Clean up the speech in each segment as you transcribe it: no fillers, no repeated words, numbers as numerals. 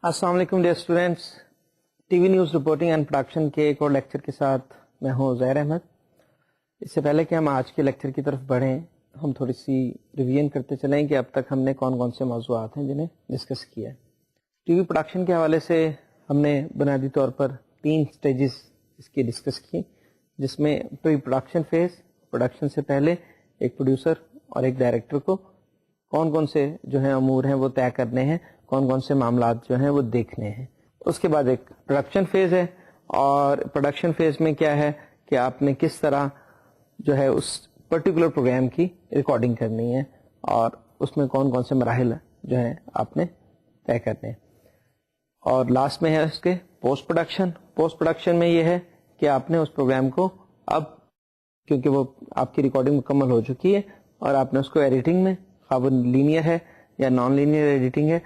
السلام علیکم dear students, T V news reporting and production کے ایک اور لیکچر کے ساتھ میں ہوں زہر احمد۔ اس سے پہلے کہ ہم آج کے لیکچر کی طرف بڑھیں، ہم تھوڑی سی ریویژن کرتے چلیں کہ اب تک ہم نے کون کون سے موضوعات ہیں جنہیں ڈسکس کیا ہے۔ ٹی وی پروڈکشن کے حوالے سے ہم نے بنیادی طور پر 3 سٹیجز اس کی ڈسکس کی، جس میں پری پروڈکشن فیز، پروڈکشن سے پہلے ایک پروڈیوسر اور ایک ڈائریکٹر کو کون کون سے جو ہیں امور ہیں وہ طے کرنے ہیں، کون کون سے معاملات جو ہیں وہ دیکھنے ہیں۔ اس کے بعد ایک پروڈکشن فیز ہے، اور پروڈکشن فیز میں کیا ہے کہ آپ نے کس طرح جو ہے اس پرٹیکولر پروگرام کی ریکارڈنگ کرنی ہے، اور اس میں کون کون سے مراحل جو ہیں آپ نے طے کرنے ہیں۔ اور لاسٹ میں ہے اس کے پوسٹ پروڈکشن۔ پوسٹ پروڈکشن میں یہ ہے کہ آپ نے اس پروگرام کو اب، کیونکہ وہ آپ کی ریکارڈنگ مکمل ہو چکی ہے، اور آپ نے اس کو ایڈیٹنگ میں، خواہ وہ لینئر ہے یا نان لینئر ایڈیٹنگ ہے،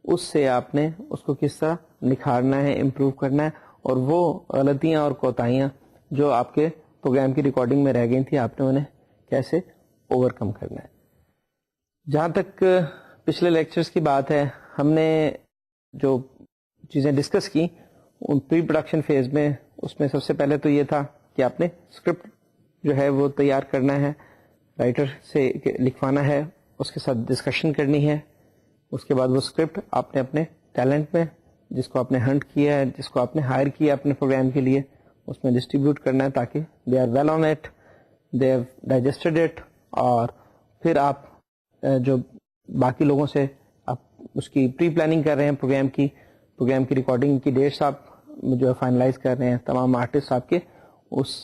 اس سے آپ نے اس کو کس طرح نکھارنا ہے، امپروو کرنا ہے، اور وہ غلطیاں اور کوتاہیاں جو آپ کے پروگرام کی ریکارڈنگ میں رہ گئی تھیں، آپ نے انہیں کیسے اوور کم کرنا ہے۔ جہاں تک پچھلے لیکچرز کی بات ہے، ہم نے جو چیزیں ڈسکس کی ان پری پروڈکشن فیز میں، اس میں سب سے پہلے تو یہ تھا کہ آپ نے اسکرپٹ جو ہے وہ تیار کرنا ہے، رائٹر سے لکھوانا ہے، اس کے ساتھ ڈسکشن کرنی ہے۔ اس کے بعد وہ اسکرپٹ آپ نے اپنے ٹیلنٹ میں، جس کو آپ نے ہنٹ کیا ہے، جس کو آپ نے ہائر کیا اپنے پروگرام کے لیے، اس میں ڈسٹریبیوٹ کرنا ہے تاکہ they are well on it, they have digested it, اور پھر آپ جو باقی لوگوں سے آپ اس کی پری پلاننگ کر رہے ہیں، پروگرام کی ریکارڈنگ کی ڈیٹس آپ جو ہے فائنلائز کر رہے ہیں، تمام آرٹسٹ آپ کے اس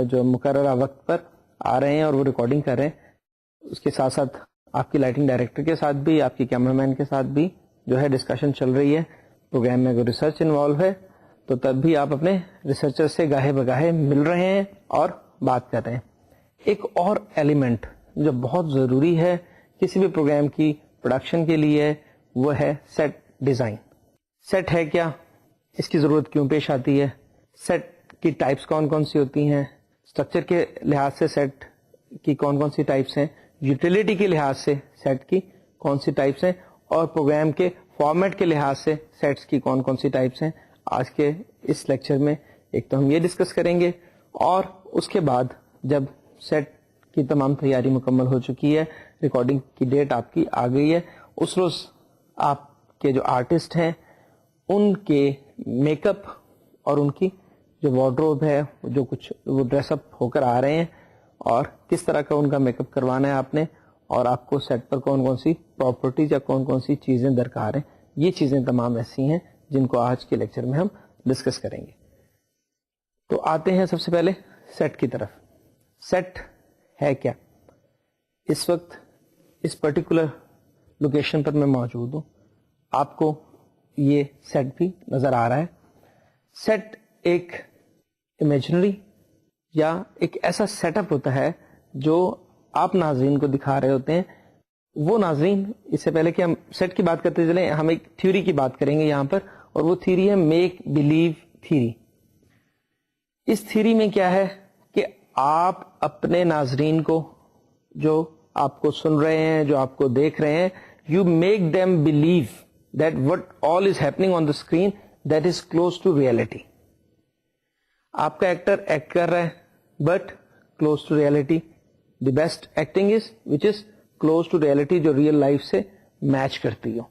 جو مقررہ وقت پر آ رہے ہیں اور وہ ریکارڈنگ کر رہے ہیں۔ اس کے ساتھ ساتھ آپ کی لائٹنگ ڈائریکٹر کے ساتھ بھی، آپ کی کیمرہ مین کے ساتھ بھی جو ہے ڈسکشن چل رہی ہے۔ پروگرام میں اگر ریسرچ انوالو ہے تو تب بھی آپ اپنے ریسرچر سے گاہے بگاہے مل رہے ہیں اور بات کر رہے ہیں۔ ایک اور ایلیمنٹ جو بہت ضروری ہے کسی بھی پروگرام کی پروڈکشن کے لیے، وہ ہے سیٹ ڈیزائن۔ سیٹ ہے کیا، اس کی ضرورت کیوں پیش آتی ہے، سیٹ کی ٹائپس کون کون سی ہوتی ہیں، اسٹرکچر کے لحاظ سے سیٹ کی کون کون سی ٹائپس ہیں، یوٹیلیٹی کے لحاظ سے سیٹ کی کون سی ٹائپس ہیں، اور پروگرام کے فارمیٹ کے لحاظ سے سیٹس کی کون کون سی ٹائپس ہیں۔ آج کے اس لیکچر میں ایک تو ہم یہ ڈسکس کریں گے، اور اس کے بعد جب سیٹ کی تمام تیاری مکمل ہو چکی ہے، ریکارڈنگ کی ڈیٹ آپ کی آ گئی ہے، اس روز آپ کے جو آرٹسٹ ہیں ان کے میک اپ اور ان کی جو وارڈروب ہے، جو کچھ وہ ڈریس اپ ہو کر آ رہے ہیں، اور کس طرح کا ان کا میک اپ کروانا ہے آپ نے، اور آپ کو سیٹ پر کون کون سی پراپرٹیز یا کون کون سی چیزیں درکار ہیں۔ یہ چیزیں تمام ایسی ہیں جن کو آج کے لیکچر میں ہم ڈسکس کریں گے۔ تو آتے ہیں سب سے پہلے سیٹ کی طرف۔ سیٹ ہے کیا؟ اس وقت اس پرٹیکولر لوکیشن پر میں موجود ہوں، آپ کو یہ سیٹ بھی نظر آ رہا ہے۔ سیٹ ایک امیجنری یا ایک ایسا سیٹ اپ ہوتا ہے جو آپ ناظرین کو دکھا رہے ہوتے ہیں۔ وہ ناظرین، اس سے پہلے کہ ہم سیٹ کی بات کرتے چلیں، ہم ایک تھیوری کی بات کریں گے یہاں پر، اور وہ تھیوری ہے میک بلیو تھیوری۔ اس تھیوری میں کیا ہے کہ آپ اپنے ناظرین کو، جو آپ کو سن رہے ہیں، جو آپ کو دیکھ رہے ہیں، you make them believe that what all is happening on the screen that is close to reality. آپ کا ایکٹر ایکٹ کر رہا ہے but close to reality. The best acting is which is close to reality, جو real life سے match کرتی ہو۔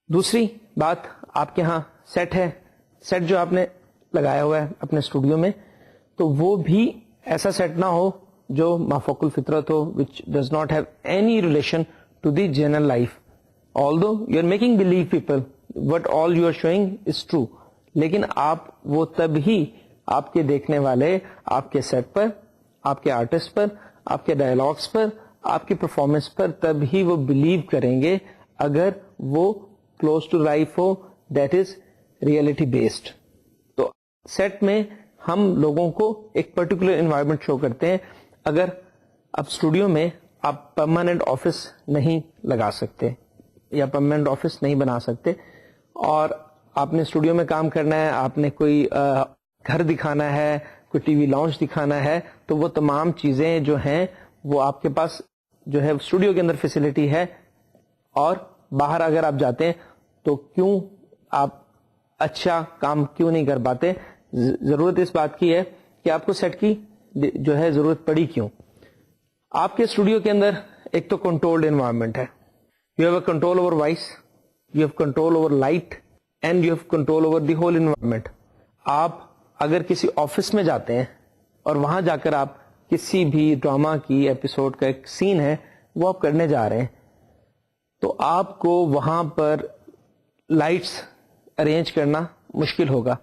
دوسری بات، آپ کے ہاں سیٹ ہے، سیٹ جو آپ نے لگایا ہوا ہے اپنے اسٹوڈیو میں، تو وہ بھی ایسا سیٹ نہ ہو جو مافوق الفطرت ہو، which does not have any relation to the general life. although you are making believe people what all you are showing is true، لیکن آپ وہ تب ہی آپ کے دیکھنے والے آپ کے سیٹ پر، آپ کے آرٹسٹ پر، آپ کے ڈائلاگس پر، آپ کی پرفارمنس پر تب ہی وہ بلیو کریں گے اگر وہ کلوز ٹو لائف ہو، دیٹ از ریئلٹی بیسڈ۔ تو سیٹ میں ہم لوگوں کو ایک پرٹیکولر انوائرمنٹ شو کرتے ہیں۔ اگر اب اسٹوڈیو میں آپ پرماننٹ آفس نہیں لگا سکتے یا پرماننٹ آفس نہیں بنا سکتے، اور آپ نے اسٹوڈیو میں کام کرنا ہے، آپ نے کوئی گھر دکھانا ہے، کوئی ٹی وی لاؤنج دکھانا ہے، تو وہ تمام چیزیں جو ہیں وہ آپ کے پاس جو ہے اسٹوڈیو کے اندر فیسلٹی ہے، اور باہر اگر آپ جاتے ہیں تو کیوں آپ اچھا کام کیوں نہیں کر پاتے؟ ضرورت اس بات کی ہے کہ آپ کو سیٹ کی جو ہے ضرورت پڑی کیوں. آپ کے اسٹوڈیو کے اندر ایک تو کنٹرولڈ انوائرمنٹ ہے. You have a control over voice, you have control over light, and you have control over the whole environment. آپ اگر کسی آفس میں جاتے ہیں اور وہاں جا کر آپ کسی بھی ڈراما کی ایپیسوڈ کا ایک سین ہے وہ آپ کرنے جا رہے ہیں, تو آپ کو وہاں پر لائٹس ارینج کرنا مشکل ہوگا.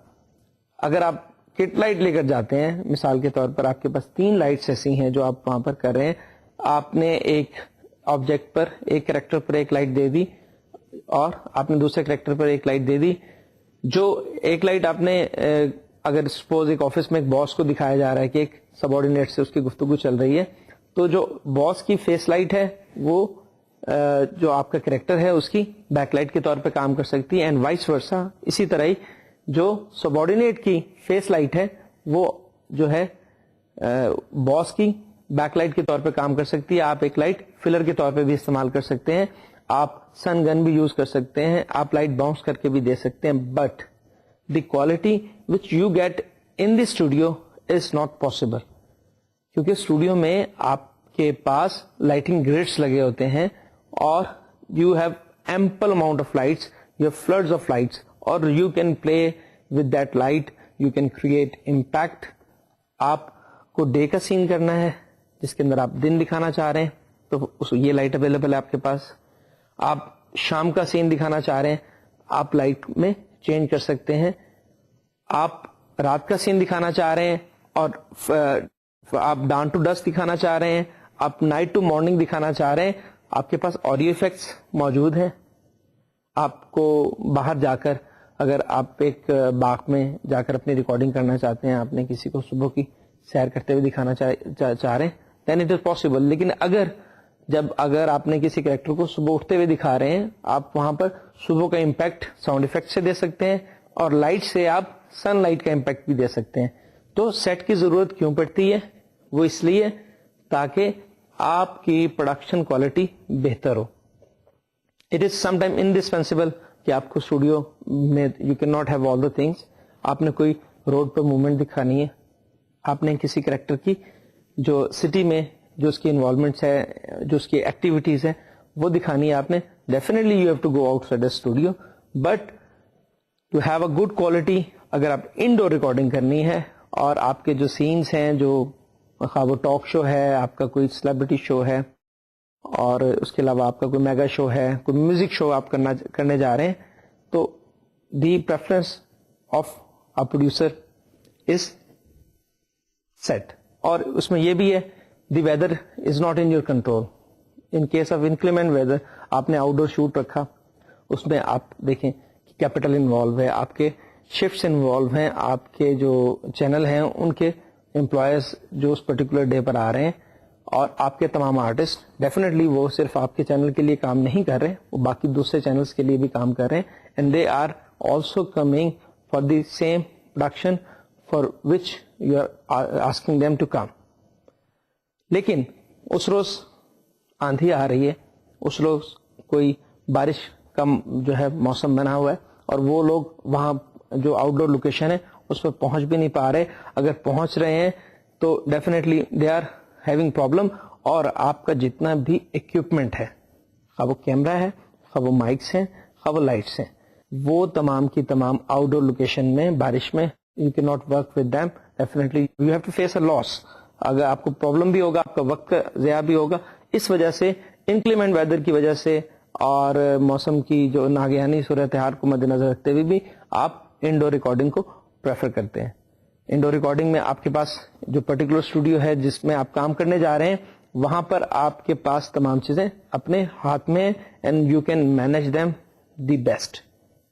اگر آپ کٹ لائٹ لے کر جاتے ہیں, مثال کے طور پر آپ کے پاس 3 لائٹس ایسی ہیں جو آپ وہاں پر کر رہے ہیں, آپ نے ایک آبجیکٹ پر, ایک کریکٹر پر ایک لائٹ دے دی اور آپ نے دوسرے کریکٹر پر ایک لائٹ دے دی. جو ایک لائٹ آپ نے اگر سپوز ایک آفس میں ایک باس کو دکھایا جا رہا ہے کہ ایک سب آرڈینیٹ سے اس کی گفتگو چل رہی ہے, تو جو باس کی فیس لائٹ ہے وہ جو آپ کا کریکٹر ہے اس کی بیک لائٹ کے طور پہ کام کر سکتی ہے, اینڈ وائس ورسا. اسی طرح ہی جو سب آرڈینیٹ کی فیس لائٹ ہے وہ جو ہے باس کی بیک لائٹ کے طور پہ کام کر سکتی ہے. آپ ایک لائٹ فلر کے طور پہ بھی استعمال کر سکتے ہیں, آپ سن گن بھی یوز کر سکتے ہیں, آپ لائٹ باؤنس کر کے بھی دے سکتے ہیں, but the quality which you get in the studio is not possible, کیونکہ اسٹوڈیو میں آپ کے پاس لائٹنگ گریڈس لگے ہوتے ہیں اور you have ample amount of lights, you have floods of lights, اور you can play with that light, you can create impact. آپ کو ڈے کا سین کرنا ہے جس کے اندر آپ دن دکھانا چاہ رہے ہیں تو یہ لائٹ اویلیبل ہے آپ کے پاس. آپ شام کا سین دکھانا چاہ رہے ہیں, آپ لائٹ میں چینج کر سکتے ہیں. آپ رات کا سین دکھانا چاہ رہے ہیں اور آپ ڈان ٹو ڈسٹ دکھانا چاہ رہے ہیں, آپ نائٹ ٹو مارننگ دکھانا چاہ رہے ہیں, آپ کے پاس آڈیو ایفیکٹس موجود ہیں. آپ کو باہر جا کر اگر آپ ایک باغ میں جا کر اپنی ریکارڈنگ کرنا چاہتے ہیں, آپ نے کسی کو صبح کی سیر کرتے ہوئے دکھانا چاہ رہے ہیں, دین اٹ از پاسبل. لیکن اگر آپ نے کسی کریکٹر کو صبح اٹھتے ہوئے دکھا رہے ہیں, آپ وہاں پر صبح کا امپیکٹ ساؤنڈ افیکٹ سے دے سکتے ہیں اور لائٹ سے آپ سن لائٹ کا امپیکٹ بھی دے سکتے ہیں. تو سیٹ کی ضرورت کیوں پڑتی ہے؟ وہ اس لیے تاکہ آپ کی پروڈکشن کوالٹی بہتر ہو. It is some time indispensable کہ آپ کو اسٹوڈیو میں you can not have all the things. آپ نے کوئی روڈ پہ موومنٹ دکھانی ہے, آپ نے کسی کریکٹر کی جو سٹی میں جو اس کی انوالومنٹس ہے, جو اس کی ایکٹیویٹیز ہیں وہ دکھانی ہے آپ نے, definitely you have to go outside the studio. But to have a good quality, اگر آپ انڈور ریکارڈنگ کرنی ہے اور آپ کے جو سینس ہیں, جو وہ ٹاک شو ہے, آپ کا کوئی سیلیبریٹی شو ہے, اور اس کے علاوہ آپ کا کوئی میگا شو ہے, کوئی میوزک شو آپ کرنے جا رہے ہیں, تو the preference of a producer is set. اور اس میں یہ بھی ہے the weather is not in your control. In case of inclement weather آپ نے آؤٹ ڈور شوٹ رکھا, اس میں آپ دیکھیں کیپٹل انوالو ہے, آپ کے شفٹس انوالو ہیں, آپ کے جو چینل ہیں ان کے امپلائیز جو اس پرٹیکولر ڈے پر آ رہے ہیں, اور آپ کے تمام آرٹسٹ ڈیفینیٹلی وہ صرف آپ کے چینل کے لیے کام نہیں کر رہے, وہ باقی دوسرے چینلز کے لیے بھی کام کر رہے ہیں, and they are also coming for the same production for which you are asking them to come. لیکن اس روز آندھی آ رہی ہے, اس روز کوئی بارش کا جو ہے موسم بنا ہوا ہے, اور وہ لوگ وہاں جو آؤٹ ڈور لوکیشن ہے اس پر پہنچ بھی نہیں پا رہے. اگر پہنچ رہے ہیں تو definitely they are having problem. اور آپ کا جتنا بھی اکوپمنٹ ہے, خواہ وہ کیمرہ ہے, خواہ وہ مائکس ہیں, خواہ وہ لائٹس ہیں, وہ تمام کی تمام آؤٹ ڈور لوکیشن میں بارش میں you can not work with them. Definitely you have to face a loss. اگر آپ کو پرابلم بھی ہوگا, آپ کا وقت ضیاع بھی ہوگا. اس وجہ سے انکلیمنٹ ویدر کی وجہ سے اور موسم کی جو ناگہانی صورتحال کو مد نظر رکھتے ہوئے بھی آپ انڈور ریکارڈنگ کو پریفر کرتے ہیں. انڈور ریکارڈنگ میں آپ کے پاس جو پرٹیکولر اسٹوڈیو ہے جس میں آپ کام کرنے جا رہے ہیں, وہاں پر آپ کے پاس تمام چیزیں اپنے ہاتھ میں, and you can manage them the best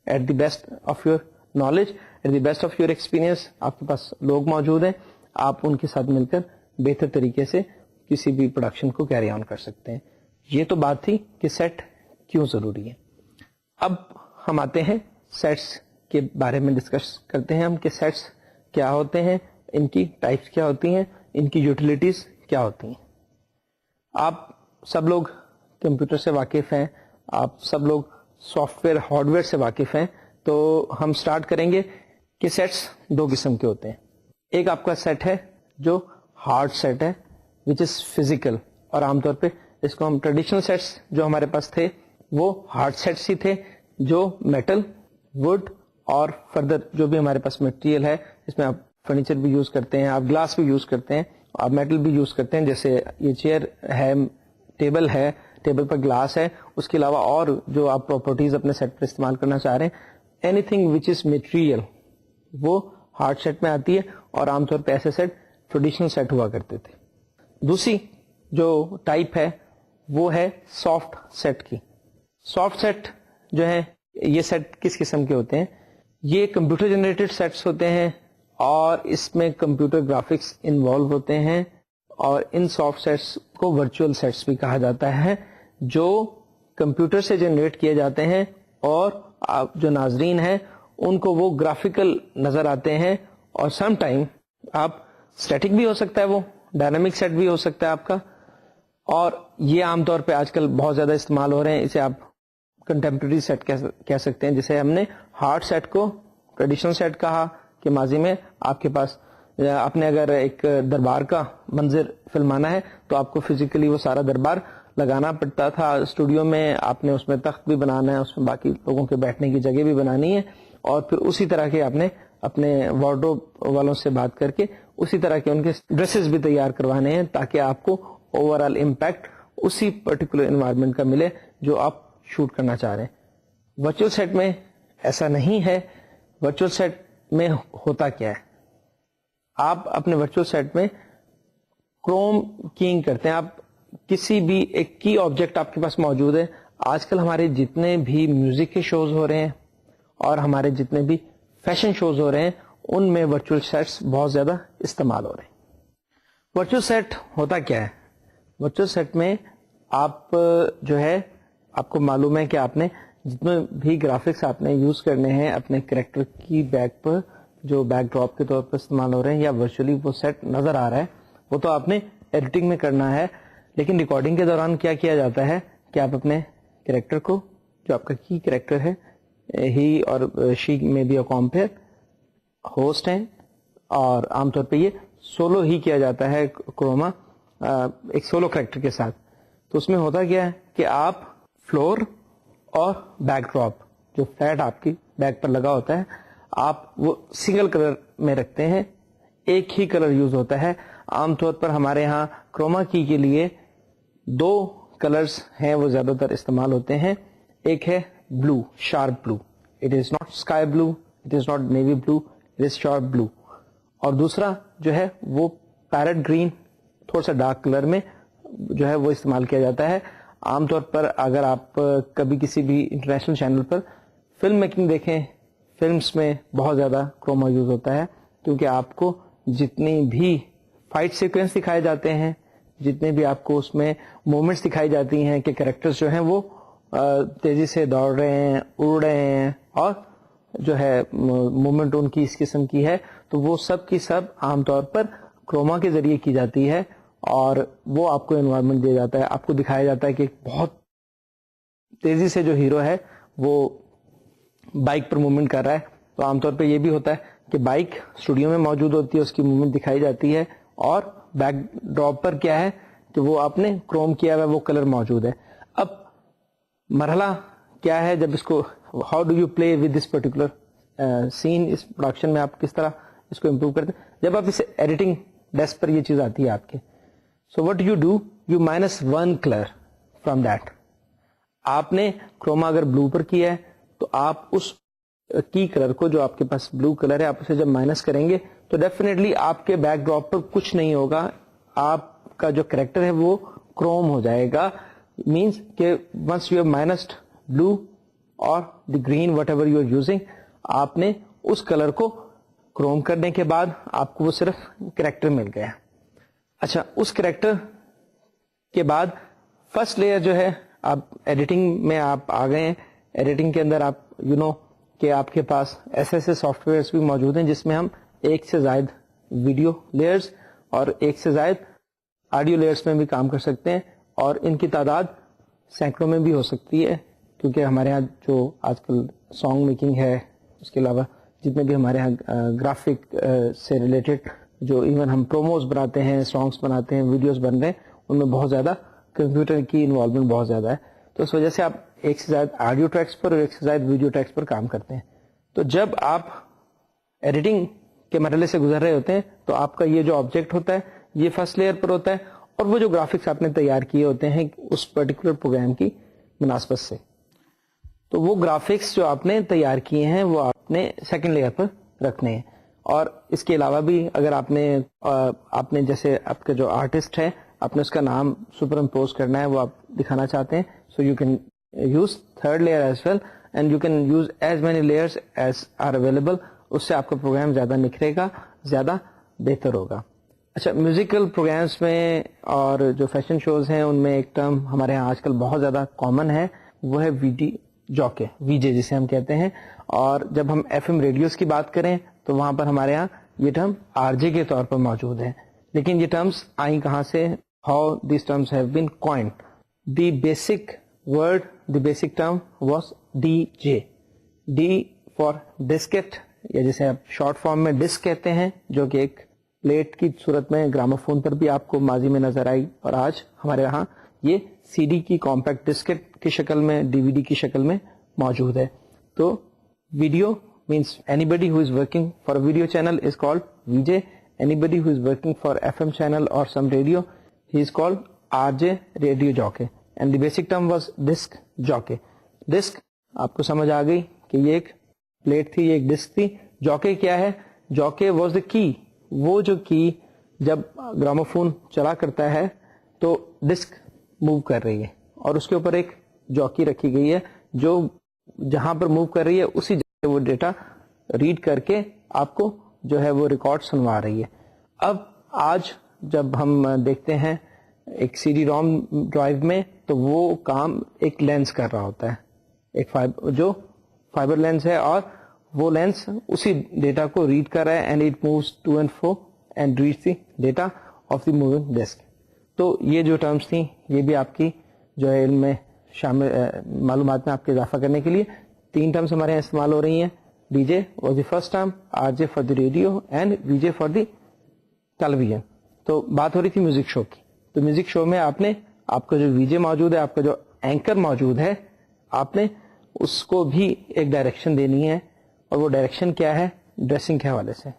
at the best of your knowledge, at the best of your experience. آپ کے پاس لوگ موجود ہیں, آپ ان کے ساتھ مل کر بہتر طریقے سے کسی بھی پروڈکشن کو کیری آن کر سکتے ہیں. یہ تو بات تھی کہ سیٹ کیوں ضروری ہے. اب ہم آتے ہیں سیٹس کے بارے میں ڈسکس کرتے ہیں ہم کہ سیٹس کیا ہوتے ہیں, ان کی ٹائپس کیا ہوتی ہیں, ان کی یوٹیلیٹیز کیا ہوتی ہیں. آپ سب لوگ کمپیوٹر سے واقف ہیں, آپ سب لوگ سافٹ ویئر ہارڈ ویئر سے واقف ہیں تو ہم سٹارٹ کریں گے کہ سیٹس دو قسم کے ہوتے ہیں. ایک آپ کا سیٹ ہے جو ہارڈ سیٹ ہے وچ از فزیکل, اور عام طور پہ اس کو ہم ٹریڈیشنل سیٹس جو ہمارے پاس تھے وہ ہارڈ سیٹس ہی تھے, جو میٹل, وڈ اور فردر جو بھی ہمارے پاس مٹیریل ہے, اس میں آپ فرنیچر بھی یوز کرتے ہیں, آپ گلاس بھی یوز کرتے ہیں, آپ میٹل بھی یوز کرتے ہیں, جیسے یہ چیئر ہے, ٹیبل ہے, ٹیبل پر گلاس ہے, اس کے علاوہ اور جو آپ پراپرٹیز اپنے سیٹ پر استعمال کرنا چاہ رہے ہیں, any thing which is material وہ ہارڈ سیٹ میں آتی ہے, اور عام طور پہ ایسے سیٹ ٹریڈیشنل سیٹ ہوا کرتے تھے. دوسری جو ٹائپ ہے وہ ہے سافٹ سیٹ کی. سافٹ سیٹ جو ہے یہ سیٹ کس قسم کے ہوتے ہیں؟ یہ کمپیوٹر جنریٹڈ سیٹس ہوتے ہیں, اور اس میں کمپیوٹر گرافکس انوالو ہوتے ہیں, اور ان سافٹ سیٹس کو ورچوئل سیٹس بھی کہا جاتا ہے, جو کمپیوٹر سے جنریٹ کیے جاتے ہیں, اور آپ جو ناظرین ہیں ان کو وہ گرافیکل نظر آتے ہیں, اور سم ٹائم آپ اسٹیٹک بھی ہو سکتا ہے, وہ ڈائنامک سیٹ بھی ہو سکتا ہے آپ کا, اور یہ عام طور پہ آج کل بہت زیادہ استعمال ہو رہے ہیں. اسے آپ کنٹمپریری سیٹ کہہ سکتے ہیں, جسے ہم نے ہارڈ سیٹ کو ٹریڈیشنل سیٹ کہا کہ ماضی میں آپ کے پاس آپ نے اگر ایک دربار کا منظر فلمانا ہے تو آپ کو فزیکلی وہ سارا دربار لگانا پڑتا تھا اسٹوڈیو میں, آپ نے اس میں تخت بھی بنانا ہے, اس میں باقی لوگوں کے بیٹھنے کی جگہ بھی بنانی ہے, اور پھر اسی طرح کے آپ نے اپنے وارڈروب والوں سے بات کر کے اسی طرح کے ان کے ڈریسز بھی تیار کروانے ہیں, تاکہ آپ کو اوور آل امپیکٹ اسی پرٹیکولر انوائرمنٹ کا ملے جو آپ شوٹ کرنا چاہ رہے ہیں. ورچوئل سیٹ میں ایسا نہیں ہے. ورچوئل سیٹ میں ہوتا کیا ہے, آپ اپنے ورچوئل سیٹ میں کروم کینگ کرتے ہیں. آپ کسی بھی ایک کی آبجیکٹ آپ کے پاس موجود ہے. آج کل ہمارے جتنے بھی میوزک کے شوز ہو رہے ہیں اور ہمارے جتنے بھی فیشن شوز ہو رہے ہیں ان میں ورچوئل سیٹس بہت زیادہ استعمال ہو رہے ہیں. ورچوئل سیٹ ہوتا کیا ہے؟ ورچوئل سیٹ میں آپ جو ہے آپ کو معلوم ہے کہ آپ نے جتنے بھی گرافکس آپ نے یوز کرنے ہیں اپنے کریکٹر کی بیک پر, جو بیک ڈراپ کے طور پر استعمال ہو رہے ہیں, یا ورچولی وہ سیٹ نظر آ رہا ہے, وہ تو آپ نے ایڈیٹنگ میں کرنا ہے. لیکن ریکارڈنگ کے دوران کیا کیا جاتا ہے کہ آپ اپنے کریکٹر کو, جو آپ کا کی کریکٹر ہے, ہی اور شی میں بی اے کمپیئر ہوسٹ ہیں, اور عام طور پہ یہ سولو ہی کیا جاتا ہے کروما ایک سولو کریکٹر کے ساتھ. تو اس میں ہوتا کیا ہے کہ آپ فلور اور بیک ڈراپ جو فلیٹ آپ کی بیک پر لگا ہوتا ہے آپ وہ سنگل کلر میں رکھتے ہیں, ایک ہی کلر یوز ہوتا ہے. عام طور پر ہمارے ہاں کروما کی کے لیے دو کلرز ہیں وہ زیادہ تر استعمال ہوتے ہیں. ایک ہے blue, sharp blue, it is not sky blue, it is not navy blue, it is sharp blue. اور دوسرا جو ہے وہ پیرٹ گرین, تھوڑا سا ڈارک کلر میں جو ہے وہ استعمال کیا جاتا ہے. عام طور پر اگر آپ کبھی کسی بھی انٹرنیشنل چینل پر فلم میکنگ دیکھیں, فلمز میں بہت زیادہ کروما یوز ہوتا ہے, کیونکہ آپ کو جتنی بھی فائٹ سیکوینس دکھائے جاتے ہیں, جتنے بھی آپ کو اس میں موومنٹس دکھائی جاتی ہیں کہ کریکٹرز جو ہیں وہ تیزی سے دوڑ رہے ہیں, اڑ رہے ہیں, اور جو ہے موومنٹ ان کی اس قسم کی ہے, تو وہ سب کی سب عام طور پر کروما کے ذریعے کی جاتی ہے, اور وہ آپ کو انوائرمنٹ دیا جاتا ہے. آپ کو دکھایا جاتا ہے کہ بہت تیزی سے جو ہیرو ہے وہ بائک پر موومنٹ کر رہا ہے. تو عام طور پہ یہ بھی ہوتا ہے کہ بائک اسٹوڈیو میں موجود ہوتی ہے, اس کی موومنٹ دکھائی جاتی ہے, اور بیک ڈراپ پر کیا ہے کہ وہ آپ نے کروم کیا ہوا وہ کلر موجود ہے. اب مرحلہ کیا ہے جب اس کو how do you play with this particular scene, اس پروڈکشن میں آپ کس طرح اس کو امپروو کرتے ہیں. جب آپ اسے ایڈیٹنگ ڈیسک پر یہ چیز آتی ہے آپ کے, so what you do, you minus one colour from that. آپ نے کروما اگر بلو پر کیا ہے تو آپ اس کی کلر کو, جو آپ کے پاس بلو کلر ہے, آپ اسے جب مائنس کریں گے تو ڈیفینیٹلی آپ کے بیک ڈراپ پر کچھ نہیں ہوگا, آپ کا جو کریکٹر ہے وہ کروم ہو جائے گا. مینس کہ once you have minused blue اور the green whatever you are using, آپ نے اس کلر کو کروم کرنے کے بعد آپ کو وہ صرف کریکٹر مل گیا. اچھا, اس کریکٹر کے بعد فرسٹ لیئر جو ہے آپ ایڈیٹنگ میں آپ آ گئے ہیں. ایڈیٹنگ کے اندر آپ کہ آپ کے پاس ایسے سافٹ ویئرس بھی موجود ہیں جس میں ہم ایک سے زائد ویڈیو لیئرز اور ایک سے زائد آڈیو لیئرز میں بھی کام کر سکتے ہیں, اور ان کی تعداد سینکڑوں میں بھی ہو سکتی ہے. کیونکہ ہمارے یہاں جو آج کل سانگ میکنگ ہے، اس کے علاوہ جتنے بھی ہمارے یہاں گرافک سے ریلیٹڈ جو ایون ہم پروموز بناتے ہیں، سانگس بناتے ہیں، ویڈیوز بن رہے ہیں، ان میں بہت زیادہ کمپیوٹر کی انوالومنٹ بہت زیادہ ہے. تو اس وجہ سے آپ ایک سے زائد آڈیو ٹریکس پر اور ایک سے زائد ویڈیو ٹریکس پر کام کرتے ہیں. تو جب آپ ایڈیٹنگ کے مرحلے سے گزر رہے ہوتے ہیں تو آپ کا یہ جو آبجیکٹ ہوتا ہے یہ فرسٹ لیئر پر ہوتا ہے، اور وہ جو گرافکس آپ نے تیار کیے ہوتے ہیں اس پرٹیکولر پروگرام کی مناسبت سے، تو وہ گرافکس جو آپ نے تیار کیے ہیں وہ آپ نے سیکنڈ لیئر پر رکھنے ہیں. اور اس کے علاوہ بھی اگر آپ نے جیسے آپ کا جو آرٹسٹ ہے آپ نے اس کا نام سپر امپوز کرنا ہے، وہ آپ دکھانا چاہتے ہیں، so you can use third layer as well and you can use as many layers as are available. اس سے آپ کا پروگرام زیادہ نکھرے گا، زیادہ بہتر ہوگا. اچھا، میوزیکل پروگرامس میں اور جو فیشن شوز ہیں ان میں ایک ٹرم ہمارے یہاں آج کل بہت زیادہ کامن ہے، وہ ہے ویڈی جاکے، وی جے جسے ہم کہتے ہیں. اور جب ہم ایف ایم ریڈیوز کی بات کریں تو وہاں پر ہمارے یہاں یہ ٹرم آر جے کے طور پر موجود ہے. لیکن یہ ٹرمز آئیں کہاں سے؟ How these terms have been coined. The basic word, the basic term was D J. D for diskette, یا جسے آپ شارٹ فارم میں ڈسک کہتے ہیں، جو کہ ایک پلیٹ کی صورت میں گراموفون پر بھی آپ کو ماضی میں نظر آئی، اور آج ہمارے یہاں یہ سی ڈی کی کمپیکٹ ڈسکٹ کی شکل میں، ڈی وی ڈی کی شکل میں موجود ہے. تو video means anybody who is working for a video channel is called VJ. Anybody who is working for FM channel or some radio, he is called RJ, radio jockey. And the basic term was disc jockey. Disc آپ کو سمجھ آ گئی کہ یہ ایک plate تھی، یہ ایک ڈسک تھی. جاکے کیا ہے؟ جاکے واز دا کی، وہ جو کی جب گراموفون چلا کرتا ہے تو ڈسک موو کر رہی ہے اور اس کے اوپر ایک جاکی رکھی گئی ہے جو جہاں پر موو کر رہی ہے اسی جگہ وہ ڈیٹا ریڈ کر کے آپ کو جو ہے وہ ریکارڈ سنوا رہی ہے. اب آج جب ہم دیکھتے ہیں ایک سی ڈی روم ڈرائیو میں تو وہ کام ایک لینس کر رہا ہوتا ہے، ایک جو فائبر لینس ہے، اور وہ لینس اسی ڈیٹا کو ریڈ کر رہا ہے and it moves to and fro and read the data of the moving disk. تو یہ جو ٹرمز تھیں یہ بھی آپ کی جو ہے علم میں شامل معلومات میں آپ کے اضافہ کرنے کے لیے 3 ٹرمز ہمارے یہاں استعمال ہو رہی ہیں. D J was the first term, R J for the radio and V J for the television. تو بات ہو رہی تھی میوزک شو کی. تو میوزک شو میں آپ کا جو وی جے موجود ہے، آپ کا جو اینکر موجود ہے، آپ نے اس کو بھی ایک ڈائریکشن دینی ہے، اور وہ ڈائریکشن کیا ہے؟ ڈریسنگ کے حوالے سے.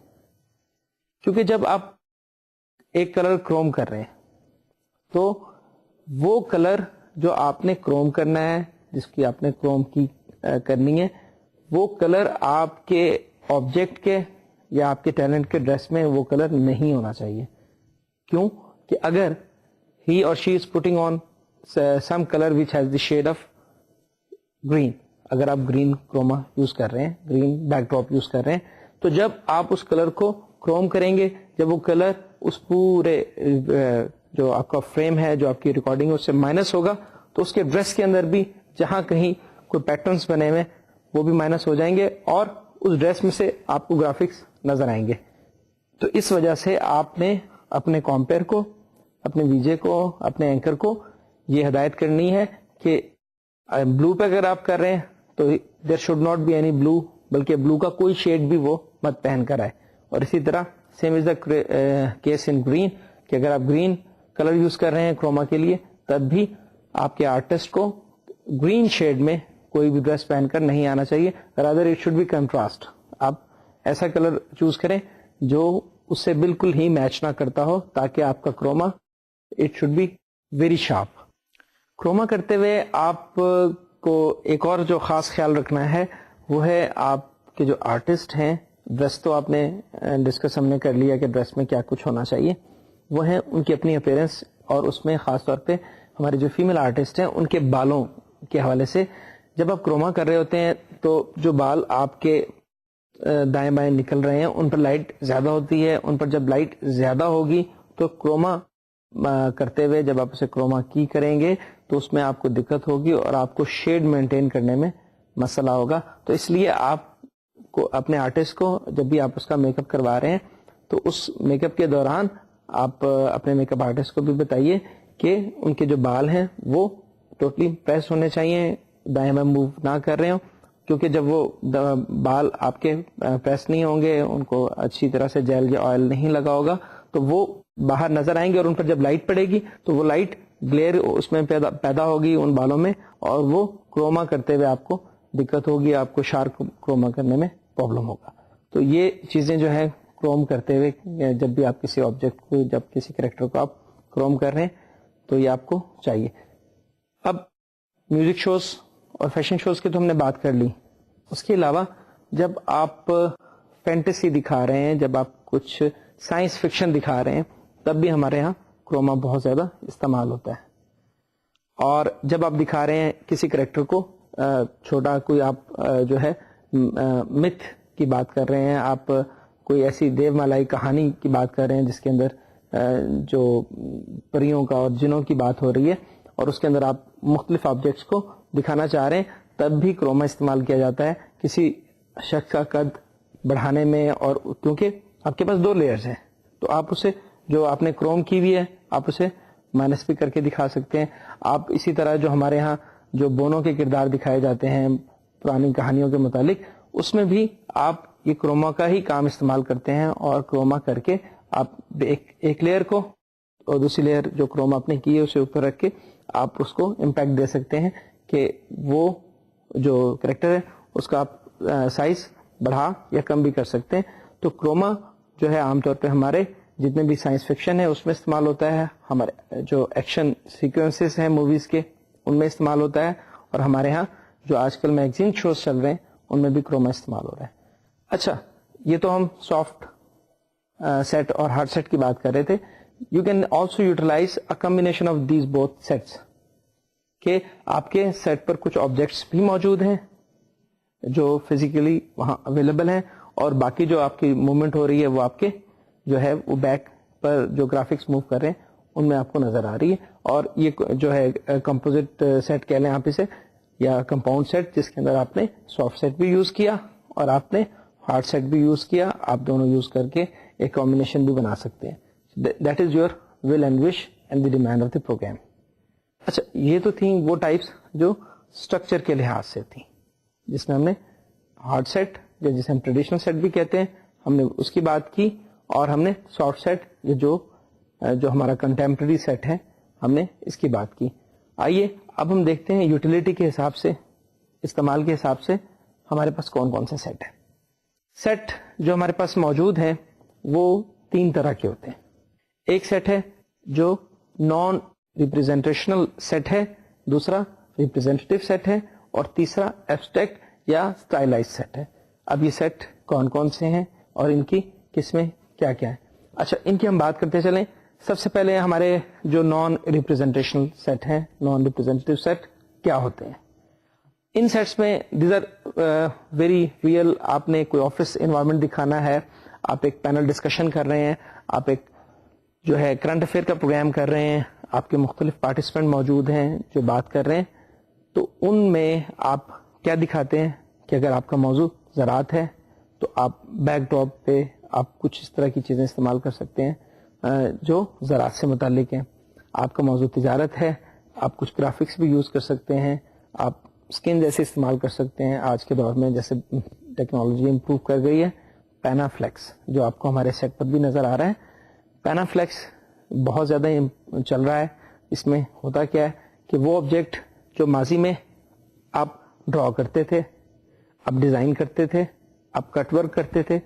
کیونکہ جب آپ ایک کلر کروم کر رہے ہیں تو وہ کلر جو آپ نے کروم کرنا ہے، جس کی آپ نے کروم کی کرنی ہے، وہ کلر آپ کے آبجیکٹ کے یا آپ کے ٹیلنٹ کے ڈریس میں وہ کلر نہیں ہونا چاہیے. کیوں؟ کہ اگر ہی اور she is putting on some colour which has the shade of green, اگر آپ گرین کروما یوز کر رہے ہیں، گرین بیک ڈراپ یوز کر رہے ہیں، تو جب آپ اس کلر کو کروم کریں گے، جب وہ کلر اس پورے جو آپ کا فریم ہے، جو آپ کی ریکارڈنگ ہے، اس سے مائنس ہوگا، تو اس کے ڈریس کے اندر بھی جہاں کہیں کوئی پیٹرنس بنے ہوئے وہ بھی مائنس ہو جائیں گے، اور اس ڈریس میں سے آپ کو گرافکس نظر آئیں گے. تو اس وجہ سے آپ نے اپنے کمپیئر کو، اپنے وی جے کو، اپنے اینکر کو یہ ہدایت کرنی ہے کہ بلو پہ اگر آپ کر رہے ہیں تو there should not be any blue, بلکہ بلو کا کوئی شیڈ بھی وہ مت پہن کر آئے. اور اسی طرح same is the case in green, کہ اگر آپ گرین کلر یوز کر رہے ہیں کروما کے لیے، تب بھی آپ کے آرٹسٹ کو گرین شیڈ میں کوئی بھی ڈریس پہن کر نہیں آنا چاہیے. Rather it should be contrast. آپ ایسا کلر چوز کریں جو اس سے بالکل ہی میچ نہ کرتا ہو، تاکہ آپ کا chroma it should be very sharp. Chroma کرتے ہوئے آپ کو ایک اور جو خاص خیال رکھنا ہے وہ ہے آپ کے جو آرٹسٹ ہیں، ڈریس تو آپ نے ڈسکس ہم نے کر لیا کہ ڈریس میں کیا کچھ ہونا چاہیے، وہ ہے ان کی اپنی اپیرنس، اور اس میں خاص طور پہ ہمارے جو فیمیل آرٹسٹ ہیں ان کے بالوں کے حوالے سے. جب آپ کروما کر رہے ہوتے ہیں تو جو بال آپ کے دائیں بائیں نکل رہے ہیں ان پر لائٹ زیادہ ہوتی ہے، ان پر جب لائٹ زیادہ ہوگی تو کروما کرتے ہوئے جب آپ اسے کروما کی کریں گے تو اس میں آپ کو دقت ہوگی اور آپ کو شیڈ مینٹین کرنے میں مسئلہ ہوگا. تو اس لیے آپ کو اپنے آرٹسٹ کو جب بھی آپ اس کا میک اپ کروا رہے ہیں تو اس میک اپ کے دوران آپ اپنے میک اپ آرٹسٹ کو بھی بتائیے کہ ان کے جو بال ہیں وہ ٹوٹلی پریس ہونے چاہیے، دائیں بائیں موو نہ کر رہے ہوں, کیونکہ جب وہ بال آپ کے پریس نہیں ہوں گے, ان کو اچھی طرح سے جیل یا آئل نہیں لگا ہوگا, تو وہ باہر نظر آئیں گے, اور ان پر جب لائٹ پڑے گی تو وہ لائٹ گلیئر اس میں پیدا ہوگی ان بالوں میں, اور وہ کروما کرتے ہوئے آپ کو دقت ہوگی, آپ کو شارپ کروما کرنے میں پرابلم ہوگا. تو یہ چیزیں جو ہے کروم کرتے ہوئے, جب بھی آپ کسی آبجیکٹ کو, جب کسی کریکٹر کو آپ کروم کر رہے ہیں تو یہ آپ کو چاہیے. اب میوزک شوز اور فیشن شوز کی تو ہم نے بات کر لی. اس کے علاوہ جب آپ فینٹیسی دکھا رہے ہیں, جب آپ کچھ سائنس فکشن دکھا رہے ہیں, تب بھی ہمارے ہاں کروما بہت زیادہ استعمال ہوتا ہے. اور جب آپ دکھا رہے ہیں کسی کریکٹر کو, چھوٹا کوئی آپ جو ہے متھ کی بات کر رہے ہیں, آپ کوئی ایسی دیو مالائی کہانی کی بات کر رہے ہیں جس کے اندر جو پریوں کا اور جنوں کی بات ہو رہی ہے, اور اس کے اندر آپ مختلف آبجیکٹس کو دکھانا چاہ رہے ہیں, تب بھی کروما استعمال کیا جاتا ہے کسی شخص کا قد بڑھانے میں. اور کیونکہ آپ کے پاس 2 لیئرز ہیں, تو آپ اسے جو آپ نے کروم کی ہوئی ہے آپ اسے مائنس بھی کر کے دکھا سکتے ہیں. آپ اسی طرح جو ہمارے ہاں جو بونوں کے کردار دکھائے جاتے ہیں پرانی کہانیوں کے متعلق, اس میں بھی آپ یہ کروما کا ہی کام استعمال کرتے ہیں, اور کروما کر کے آپ ایک لیئر کو اور دوسری لیئر جو کروما آپ نے کی ہے اسے اوپر رکھ کے آپ اس کو امپیکٹ دے سکتے ہیں کہ وہ جو کریکٹر ہے اس کا آپ سائز بڑھا یا کم بھی کر سکتے ہیں. تو کروما جو ہے عام طور پہ ہمارے جتنے بھی سائنس فکشن ہے اس میں استعمال ہوتا ہے, ہمارے جو ایکشن سیکوینسز ہیں موویز کے ان میں استعمال ہوتا ہے, اور ہمارے ہاں جو آج کل میگزین شوز چل رہے ہیں ان میں بھی کروما استعمال ہو رہا ہے. اچھا, یہ تو ہم سافٹ سیٹ اور ہارڈ سیٹ کی بات کر رہے تھے. You can also utilise a combination of these both sets, کہ آپ کے سیٹ پر کچھ آبجیکٹس بھی موجود ہیں جو فزیکلی وہاں اویلیبل ہیں, اور باقی جو آپ کی موومنٹ ہو رہی ہے وہ آپ کے جو ہے وہ بیک پر جو گرافکس موو کر رہے ہیں ان میں آپ کو نظر آ رہی ہے. اور یہ جو ہے کمپوزٹ سیٹ کہہ لیں آپ اسے, یا کمپاؤنڈ سیٹ, جس کے اندر آپ نے سافٹ سیٹ بھی یوز کیا اور آپ نے ہارڈ سیٹ بھی یوز کیا, آپ دونوں یوز کر کے ایک کمبینیشن بھی بنا سکتے ہیں. That is your will and wish and the demand of the programme. اچھا, یہ تو تھیں وہ ٹائپس جو اسٹرکچر کے لحاظ سے تھیں, جس میں ہم نے ہارڈ سیٹ یا جسے ہم ٹریڈیشنل سیٹ بھی کہتے ہیں ہم نے اس کی بات کی, اور ہم نے سافٹ سیٹ جو ہمارا کنٹمپرری سیٹ ہے ہم نے اس کی بات کی. آئیے اب ہم دیکھتے ہیں یوٹیلیٹی کے حساب سے, استعمال کے حساب سے ہمارے پاس کون کون سے سیٹ ہیں. سیٹ جو ہمارے پاس موجود ہیں وہ 3 طرح کے ہوتے ہیں. ایک سیٹ ہے جو نان ریپرزینٹیشنل سیٹ ہے, دوسرا ریپرزینٹیو سیٹ ہے, اور تیسرا ایبسٹریکٹ یا اسٹائلائز سیٹ ہے. اب یہ سیٹ کون کون سے ہیں اور ان کی قسمیں کیا کیا ہے. اچھا, ان کی ہم بات کرتے چلیں. سب سے پہلے ہمارے جو نان ریپرزینٹیشنل سیٹ ہیں, نان ریپرزینٹیو سیٹ کیا ہوتے ہیں. ان سیٹس میں دیز آر ویری ریئل. آپ نے کوئی آفس انوائرمنٹ دکھانا ہے, آپ ایک پینل ڈسکشن کر رہے ہیں, آپ ایک جو ہے کرنٹ افیئر کا پروگرام کر رہے ہیں, آپ کے مختلف پارٹیسپینٹ موجود ہیں جو بات کر رہے ہیں, تو ان میں آپ کیا دکھاتے ہیں کہ اگر آپ کا موضوع زراعت ہے تو آپ بیک ڈراپ پہ آپ کچھ اس طرح کی چیزیں استعمال کر سکتے ہیں جو زراعت سے متعلق ہیں. آپ کا موضوع تجارت ہے, آپ کچھ گرافکس بھی یوز کر سکتے ہیں, آپ اسکن جیسے استعمال کر سکتے ہیں. آج کے دور میں جیسے ٹیکنالوجی امپروو کر گئی ہے, پینا فلیکس جو آپ کو ہمارے سیٹ پر بھی نظر آ رہا ہے, پینا فلیکس بہت زیادہ چل رہا ہے. اس میں ہوتا کیا ہے کہ وہ آبجیکٹ جو ماضی میں آپ ڈرا کرتے تھے, آپ ڈیزائن کرتے تھے, آپ کٹ ورک کرتے تھے,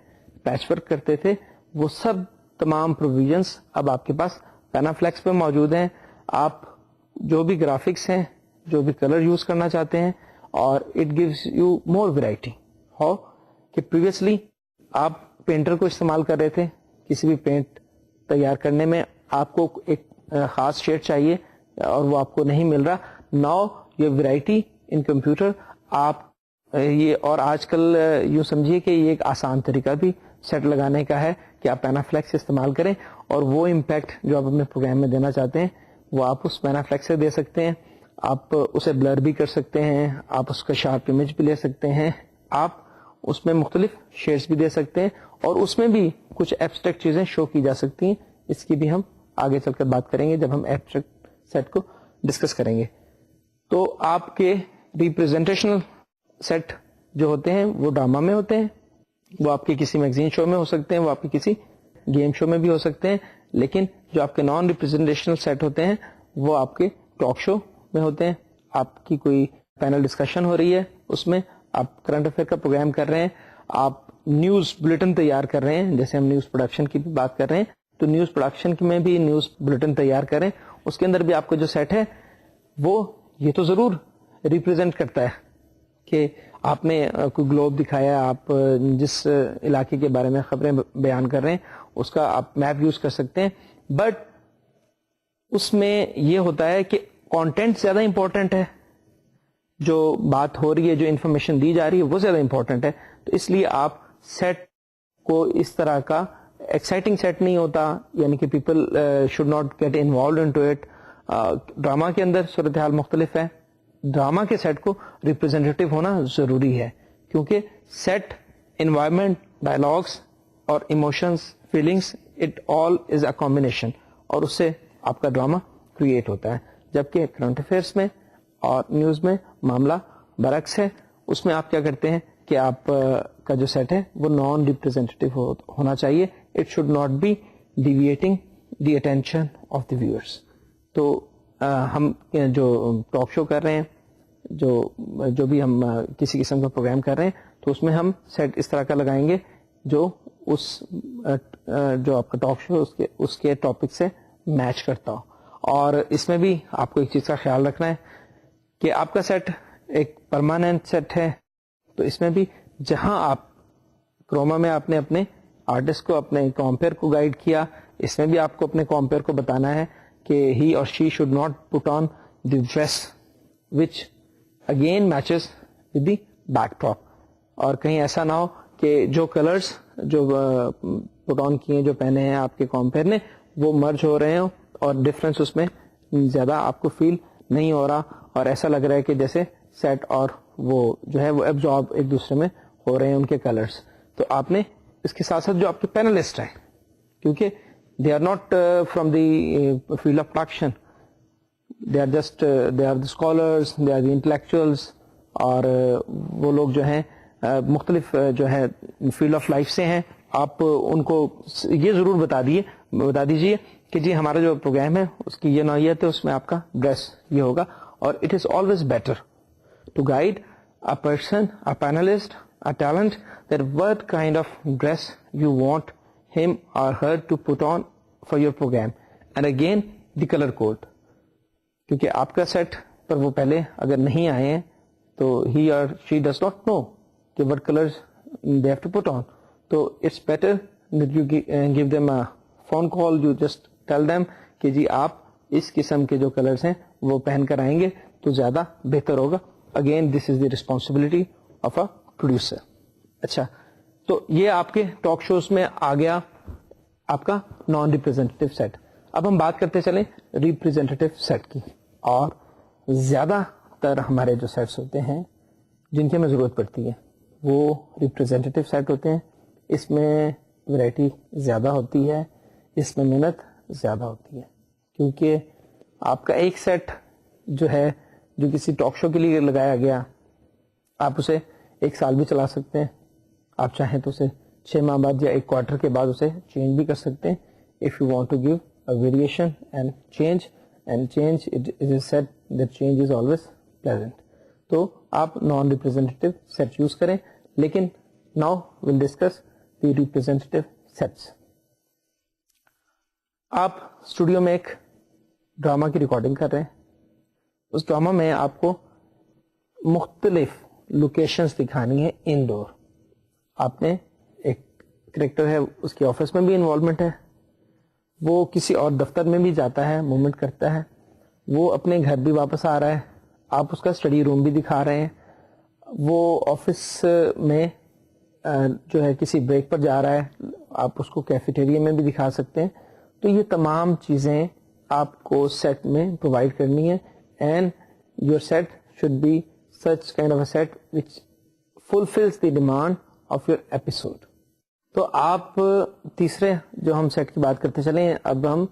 پیچ ورک کرتے تھے, وہ سب تمام پروویژنس اب آپ کے پاس پینا فلیکس پہ موجود ہیں. آپ جو بھی گرافکس ہیں, جو بھی کلر یوز کرنا چاہتے ہیں, اور it gives you more variety. How کہ پریویسلی آپ پینٹر کو استعمال کر رہے تھے, کسی بھی پینٹ تیار کرنے میں آپ کو ایک خاص شیڈ چاہیے اور وہ آپ کو نہیں مل رہا. ناؤ یہ ویرائٹی ان کمپیوٹر آپ یہ, اور آج کل یوں سمجھیے کہ یہ ایک آسان طریقہ بھی سیٹ لگانے کا ہے کہ آپ پینا فلیکس استعمال کریں, اور وہ امپیکٹ جو آپ اپنے پروگرام میں دینا چاہتے ہیں وہ آپ اس پینا فلیکس سے دے سکتے ہیں. آپ اسے بلر بھی کر سکتے ہیں, آپ اس کا شارپ امیج بھی لے سکتے ہیں, آپ اس میں مختلف شیڈز بھی دے سکتے ہیں, اور اس میں بھی کچھ ایبسٹریکٹ چیزیں شو کی جا سکتی ہیں. اس کی بھی ہم آگے چل کر بات کریں گے جب ہم ایبسٹریکٹ سیٹ کو ڈسکس کریں گے. تو آپ کے ریپریزنٹیشنل سیٹ جو ہوتے ہیں وہ ڈرامہ میں ہوتے ہیں, وہ آپ کے کسی میگزین شو میں ہو سکتے ہیں, وہ آپ کے کسی گیم شو میں بھی ہو سکتے ہیں, لیکن جو آپ کے نان ریپریزنٹیشنل سیٹ ہوتے ہیں وہ آپ کے ٹاک شو میں ہوتے ہیں. آپ کی کوئی پینل ڈسکشن ہو رہی ہے, اس میں آپ کرنٹ افیئر کا پروگرام کر رہے ہیں, آپ نیوز بلیٹن تیار کر رہے ہیں, جیسے ہم نیوز پروڈکشن کی بھی بات کر رہے ہیں, تو نیوز پروڈکشن میں بھی نیوز بلیٹن تیار کریں, اس کے اندر بھی آپ کا جو سیٹ ہے وہ یہ تو ضرور ریپرزینٹ کرتا ہے کہ آپ نے کوئی گلوب دکھایا, آپ جس علاقے کے بارے میں خبریں بیان کر رہے ہیں اس کا آپ میپ یوز کر سکتے ہیں, بٹ اس میں یہ ہوتا ہے کہ کانٹینٹ زیادہ امپورٹنٹ ہے, جو بات ہو رہی ہے, جو انفارمیشن دی جا رہی ہے وہ زیادہ امپورٹنٹ ہے. تو اس لیے آپ سیٹ کو اس طرح کا ایکسائٹنگ سیٹ نہیں ہوتا, یعنی کہ people should not get involved into it. Drama کے اندر صورتحال مختلف ہے, ڈرامہ کے سیٹ کو ریپرزینٹیو ہونا ضروری ہے, کیونکہ سیٹ, انوائرمنٹ, ڈائلاگس اور emotions, feelings, it all is a combination, اور اس سے آپ کا ڈرامہ کریٹ ہوتا ہے. جبکہ کرنٹ افیئرس میں اور نیوز میں معاملہ برعکس ہے, اس میں آپ کیا کرتے ہیں کہ آپ کا جو سیٹ ہے وہ نان ریپرزینٹیو ہونا چاہیے. It should not be deviating the attention of the viewers. تو ہم جو ٹاک شو کر رہے ہیں, جو بھی ہم کسی قسم کا پروگرام کر رہے ہیں, تو اس میں ہم سیٹ اس طرح کا لگائیں گے جو جو آپ کا ٹاک شو اس کے ٹاپک سے میچ کرتا ہو. اور اس میں بھی آپ کو ایک چیز کا خیال رکھنا ہے کہ آپ کا سیٹ ایک پرماننٹ سیٹ ہے, تو اس میں بھی جہاں آپ کروما میں آپ نے اپنے آرٹسٹ کو, اپنے کمپیئر کو گائیڈ کیا, اس میں بھی آپ کو اپنے کمپیئر کو بتانا ہے کہ ہی اور she should not put on the dress which again matches with the back drop, اور کہیں ایسا نہ ہو کہ جو کلرز جو پٹ آن کیے, جو پہنے ہیں آپ کے کمپیئر نے, وہ مرج ہو رہے ہوں اور ڈفرینس اس میں زیادہ آپ کو فیل نہیں ہو رہا, اور ایسا لگ رہا ہے کہ جیسے سیٹ اور وہ جو ہے وہ ایبزارب ایک دوسرے میں ہو رہے ہیں ان کے کلرز. تو آپ نے اس کے ساتھ ساتھ جو آپ کے پینلسٹ ہیں, کیونکہ they are not from the field of production, they are just they are the scholars, they are the intellectuals, اور وہ لوگ جو ہیں مختلف جو ہے فیلڈ آف لائف سے ہیں. آپ ان کو یہ ضرور بتا دیجیے کہ جی ہمارا جو پروگرام ہے اس کی یہ نوعیت ہے, اس میں آپ کا ڈریس یہ ہوگا, اور it is always better to guide a person, a panelist, a talent, that what kind of dress you want him or her to put on for your program, and again the color code, کیونکہ آپ کا set پر وہ پہلے اگر نہیں آئے ہیں تو he or she does not know کہ what colors they have to put on. تو it's better that you give them a phone call, you just tell them کہ جی آپ اس قسم کے جو کلرز ہیں وہ پہن کر آئیں گے تو زیادہ بہتر ہوگا. Again this is the responsibility of a producer. اچھا, تو یہ آپ کے ٹاک شوز میں آ گیا آپ کا نان ریپرزینٹیو سیٹ. اب ہم بات کرتے چلیں ریپرزینٹیو سیٹ کی, اور زیادہ تر ہمارے جو سیٹس ہوتے ہیں جن کی ہمیں ضرورت پڑتی ہے وہ ریپرزینٹیو سیٹ ہوتے ہیں. اس میں ویرائٹی زیادہ ہوتی ہے, اس میں محنت زیادہ ہوتی ہے, کیونکہ آپ کا ایک سیٹ جو ہے جو کسی ٹاک شو کے لیے لگایا گیا, آپ اسے ایک سال بھی چلا سکتے ہیں, آپ چاہیں تو اسے 6 ماہ بعد یا ایک کوارٹر کے بعد اسے چینج بھی کر سکتے ہیں. If you want to give a variation and change it is set that change is always pleasant. تو آپ نان ریپرزینٹیو سیٹ یوز کریں. لیکن now will discuss the representative sets. آپ اسٹوڈیو میں ایک ڈرامہ کی ریکارڈنگ کر رہے ہیں, اس ڈرامہ میں آپ کو مختلف لوکیشنز دکھانی ہے انڈور. آپ نے ایک کریکٹر ہے, اس کے آفس میں بھی انوالومنٹ ہے, وہ کسی اور دفتر میں بھی جاتا ہے, موومنٹ کرتا ہے, وہ اپنے گھر بھی واپس آ رہا ہے, آپ اس کا اسٹڈی روم بھی دکھا رہے ہیں, وہ آفس میں جو ہے کسی بریک پر جا رہا ہے, آپ اس کو کیفیٹیریا میں بھی دکھا سکتے ہیں. تو یہ تمام چیزیں آپ کو سیٹ میں پرووائڈ کرنی ہے, and your set should be such kind of a set which fulfills the demand of your episode. تو آپ تیسرے جو ہم سیٹ کی بات کرتے چلیں اب ہم,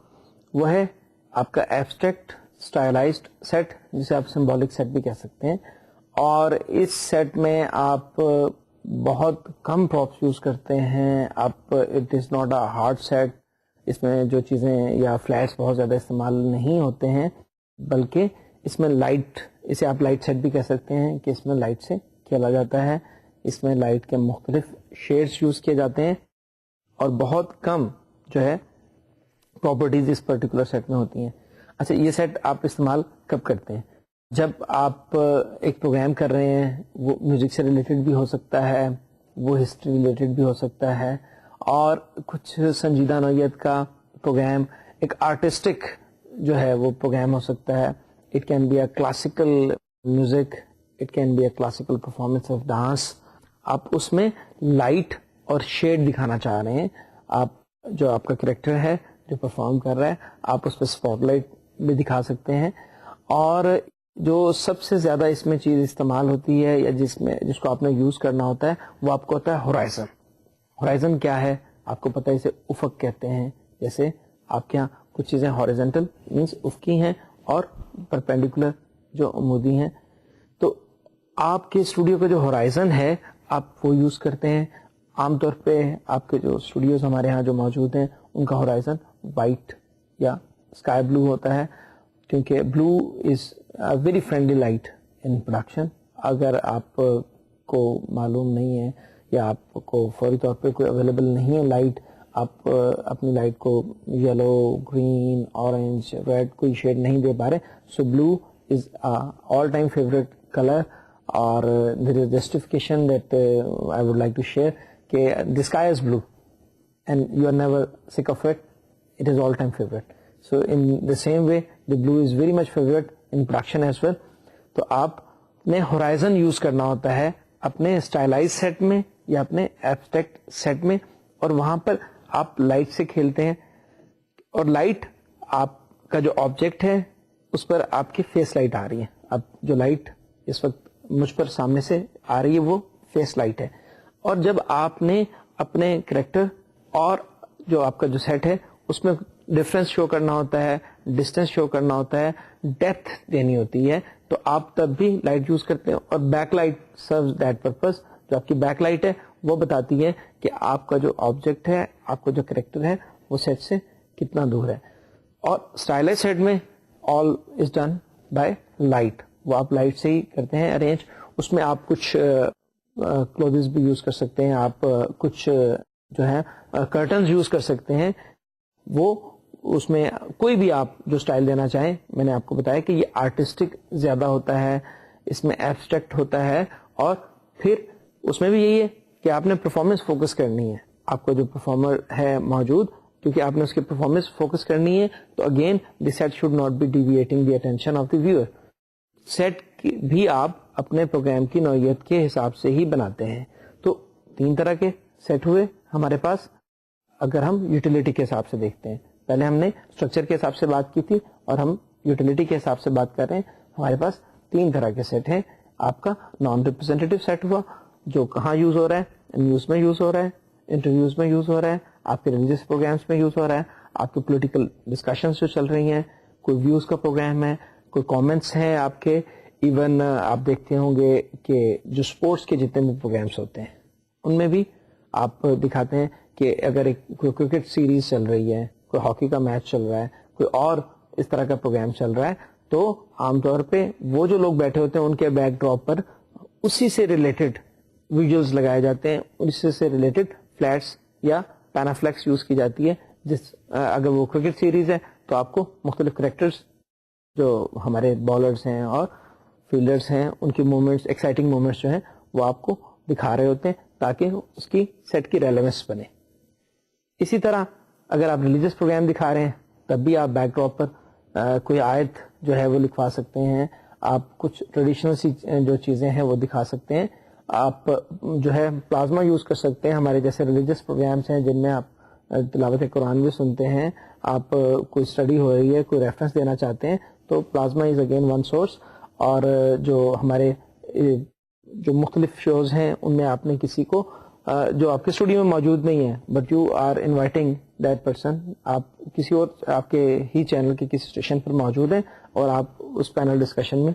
وہ ہے آپ کا ایبسٹریکٹ اسٹائلائزڈ سیٹ, جسے آپ سمبولک سیٹ بھی کہہ سکتے ہیں. اور اس سیٹ میں آپ بہت کم پراپس یوز کرتے ہیں. آپ it is not a hard set. اس میں جو چیزیں یا فلیش بہت زیادہ استعمال نہیں ہوتے ہیں, بلکہ اس میں لائٹ, اسے آپ لائٹ سیٹ بھی کہہ سکتے ہیں کہ اس میں لائٹ سے کھیلا جاتا ہے. اس میں لائٹ کے مختلف شیڈز یوز کیے جاتے ہیں اور بہت کم جو ہے پراپرٹیز اس پرٹیکولر سیٹ میں ہوتی ہیں. اچھا, یہ سیٹ آپ استعمال کب کرتے ہیں؟ جب آپ ایک پروگرام کر رہے ہیں, وہ میوزک سے ریلیٹڈ بھی ہو سکتا ہے, وہ ہسٹری ریلیٹڈ بھی ہو سکتا ہے, اور کچھ سنجیدہ نوعیت کا پروگرام, ایک آرٹسٹک جو ہے وہ پروگرام ہو سکتا ہے. It can be a classical music, it can be a classical performance of dance. آپ اس میں لائٹ اور شیڈ دکھانا چاہ رہے ہیں. آپ جو آپ کا کریکٹر ہے جو پرفارم کر رہا ہے, آپ اس پہ اسپاٹ لائٹ بھی دکھا سکتے ہیں. اور جو سب سے زیادہ اس میں چیز استعمال ہوتی ہے یا جس کو آپ نے یوز کرنا ہوتا ہے, وہ آپ کو ہوتا ہے ہورائزن. ہورائزن کیا ہے آپ کو پتہ ہے, اسے افق کہتے ہیں. جیسے آپ کے یہاں کچھ چیزیں ہاریزنٹل مینس افقی ہیں اور پرپینڈیکولر جو عمودی ہیں. تو آپ کے اسٹوڈیو کا جو ہورائزن ہے آپ وہ یوز کرتے ہیں. عام طور پہ آپ کے جو اسٹوڈیوز ہمارے ہاں جو موجود ہیں ان کا ہورائزن وائٹ یا اسکائی بلو ہوتا ہے, کیونکہ blue is very friendly light in production. اگر آپ کو معلوم نہیں ہے یا آپ کو فوری طور پہ کوئی اویلیبل نہیں ہے لائٹ, آپ اپنی لائٹ کو یلو, گرین, اورنج, ریڈ کوئی شیڈ نہیں دے پا رہے, so blue is all time favourite colour. اور there is justification that I would like to share کہ the sky is blue and you are never sick of it. It is all time favorite. So in the same way the blue is very much favorite in production as well. تو آپ نے horizon use کرنا ہوتا ہے اپنے اسٹائلائز set میں یا اپنے ایبسٹریکٹ سیٹ میں, اور وہاں پر آپ لائٹ سے کھیلتے ہیں. اور لائٹ آپ کا جو آبجیکٹ ہے اس پر آپ کی فیس لائٹ آ رہی ہے. اب جو لائٹ اس وقت مجھ پر سامنے سے آ رہی ہے وہ فیس لائٹ ہے. اور جب آپ نے اپنے کریکٹر اور جو آپ کا جو سیٹ ہے اس میں ڈفرینس شو کرنا ہوتا ہے, ڈسٹینس شو کرنا ہوتا ہے, ڈیپتھ دینی ہوتی ہے, تو آپ تب بھی لائٹ یوز کرتے ہیں. اور back light serves that purpose. جو آپ کی بیک لائٹ ہے وہ بتاتی ہے کہ آپ کا جو آبجیکٹ ہے, آپ کا جو کریکٹر ہے وہ سیٹ سے کتنا دور ہے. اور اسٹائلائز سیٹ میں آل از ڈن بائی لائٹ, وہ آپ لائٹ سے ہی کرتے ہیں ارینج. اس میں آپ کچھ کلوتھز بھی یوز کر سکتے ہیں, آپ کچھ جو ہے کرٹنز یوز کر سکتے ہیں. وہ اس میں کوئی بھی آپ جو اسٹائل دینا چاہیں. میں نے آپ کو بتایا کہ یہ آرٹسٹک زیادہ ہوتا ہے, اس میں ایبسٹریکٹ ہوتا ہے, اور پھر اس میں بھی یہی ہے کہ آپ نے پرفارمنس فوکس کرنی ہے. آپ کا جو پرفارمر ہے موجود, کیونکہ آپ نے اس کی پرفارمنس فوکس کرنی ہے, تو again the set should not be deviating the attention of the viewer. Set بھی آپ اپنے پروگرام کی نوعیت کے حساب سے ہی بناتے ہیں. تو 3 طرح کے سیٹ ہوئے ہمارے پاس اگر ہم یوٹیلیٹی کے حساب سے دیکھتے ہیں. پہلے ہم نے اسٹرکچر کے حساب سے بات کی تھی, اور ہم یوٹیلیٹی کے حساب سے بات کر رہے ہیں. ہمارے پاس 3 طرح کے سیٹ ہیں. آپ کا نان ریپرزینٹیو سیٹ ہوا جو کہاں یوز ہو رہا ہے, نیوز میں یوز ہو رہا ہے, انٹرویوز میں یوز ہو رہا ہے, آپ کے ریلیجیس پروگرامس میں یوز ہو رہا ہے, آپ کے پولیٹیکل ڈسکشنز جو چل رہی ہیں, کوئی ویوز کا پروگرام ہے, کوئی کامنٹس ہیں آپ کے. ایون آپ دیکھتے ہوں گے کہ جو اسپورٹس کے جتنے بھی پروگرامس ہوتے ہیں ان میں بھی آپ دکھاتے ہیں کہ اگر کوئی کرکٹ سیریز چل رہی ہے, کوئی ہاکی کا میچ چل رہا ہے, کوئی اور اس طرح کا پروگرام چل رہا ہے, تو عام طور پہ وہ جو لوگ بیٹھے ہوتے ہیں ان کے بیک ڈراپ پر اسی سے ریلیٹڈ ویژلز لگائے جاتے ہیں, اسی سے ریلیٹڈ فلیٹس یا پینافلیکس یوز کی جاتی ہے. اگر وہ کرکٹ سیریز ہے تو آپ کو مختلف کریکٹرز جو ہمارے بالرز ہیں اور فیلڈرز ہیں ان کی موومنٹس, ایکسائٹنگ موومنٹس جو ہیں وہ آپ کو دکھا رہے ہوتے ہیں تاکہ اس کی سیٹ کی ریلیونس بنے. اسی طرح اگر آپ ریلیجیس پروگرام دکھا رہے ہیں تب بھی آپ بیک ڈراپ پر کوئی آیت جو ہے وہ لکھوا سکتے ہیں, آپ کچھ ٹریڈیشنل سی جو چیزیں ہیں وہ دکھا سکتے ہیں. آپ جو ہے پلازما یوز کر سکتے ہیں. ہمارے جیسے ریلیجیس پروگرامس ہیں جن میں آپ تلاوت قرآن بھی سنتے ہیں, آپ کوئی اسٹڈی ہو رہی ہے, کوئی ریفرنس دینا چاہتے ہیں, تو plasma is again one source. اور جو ہمارے جو مختلف شوز ہیں ان میں آپ نے کسی کو جو آپ کے اسٹوڈیو میں موجود نہیں ہے but you are inviting that person, آپ کسی اور آپ کے ہی چینل کے کسی اسٹیشن پر موجود ہیں اور آپ اس پینل ڈسکشن میں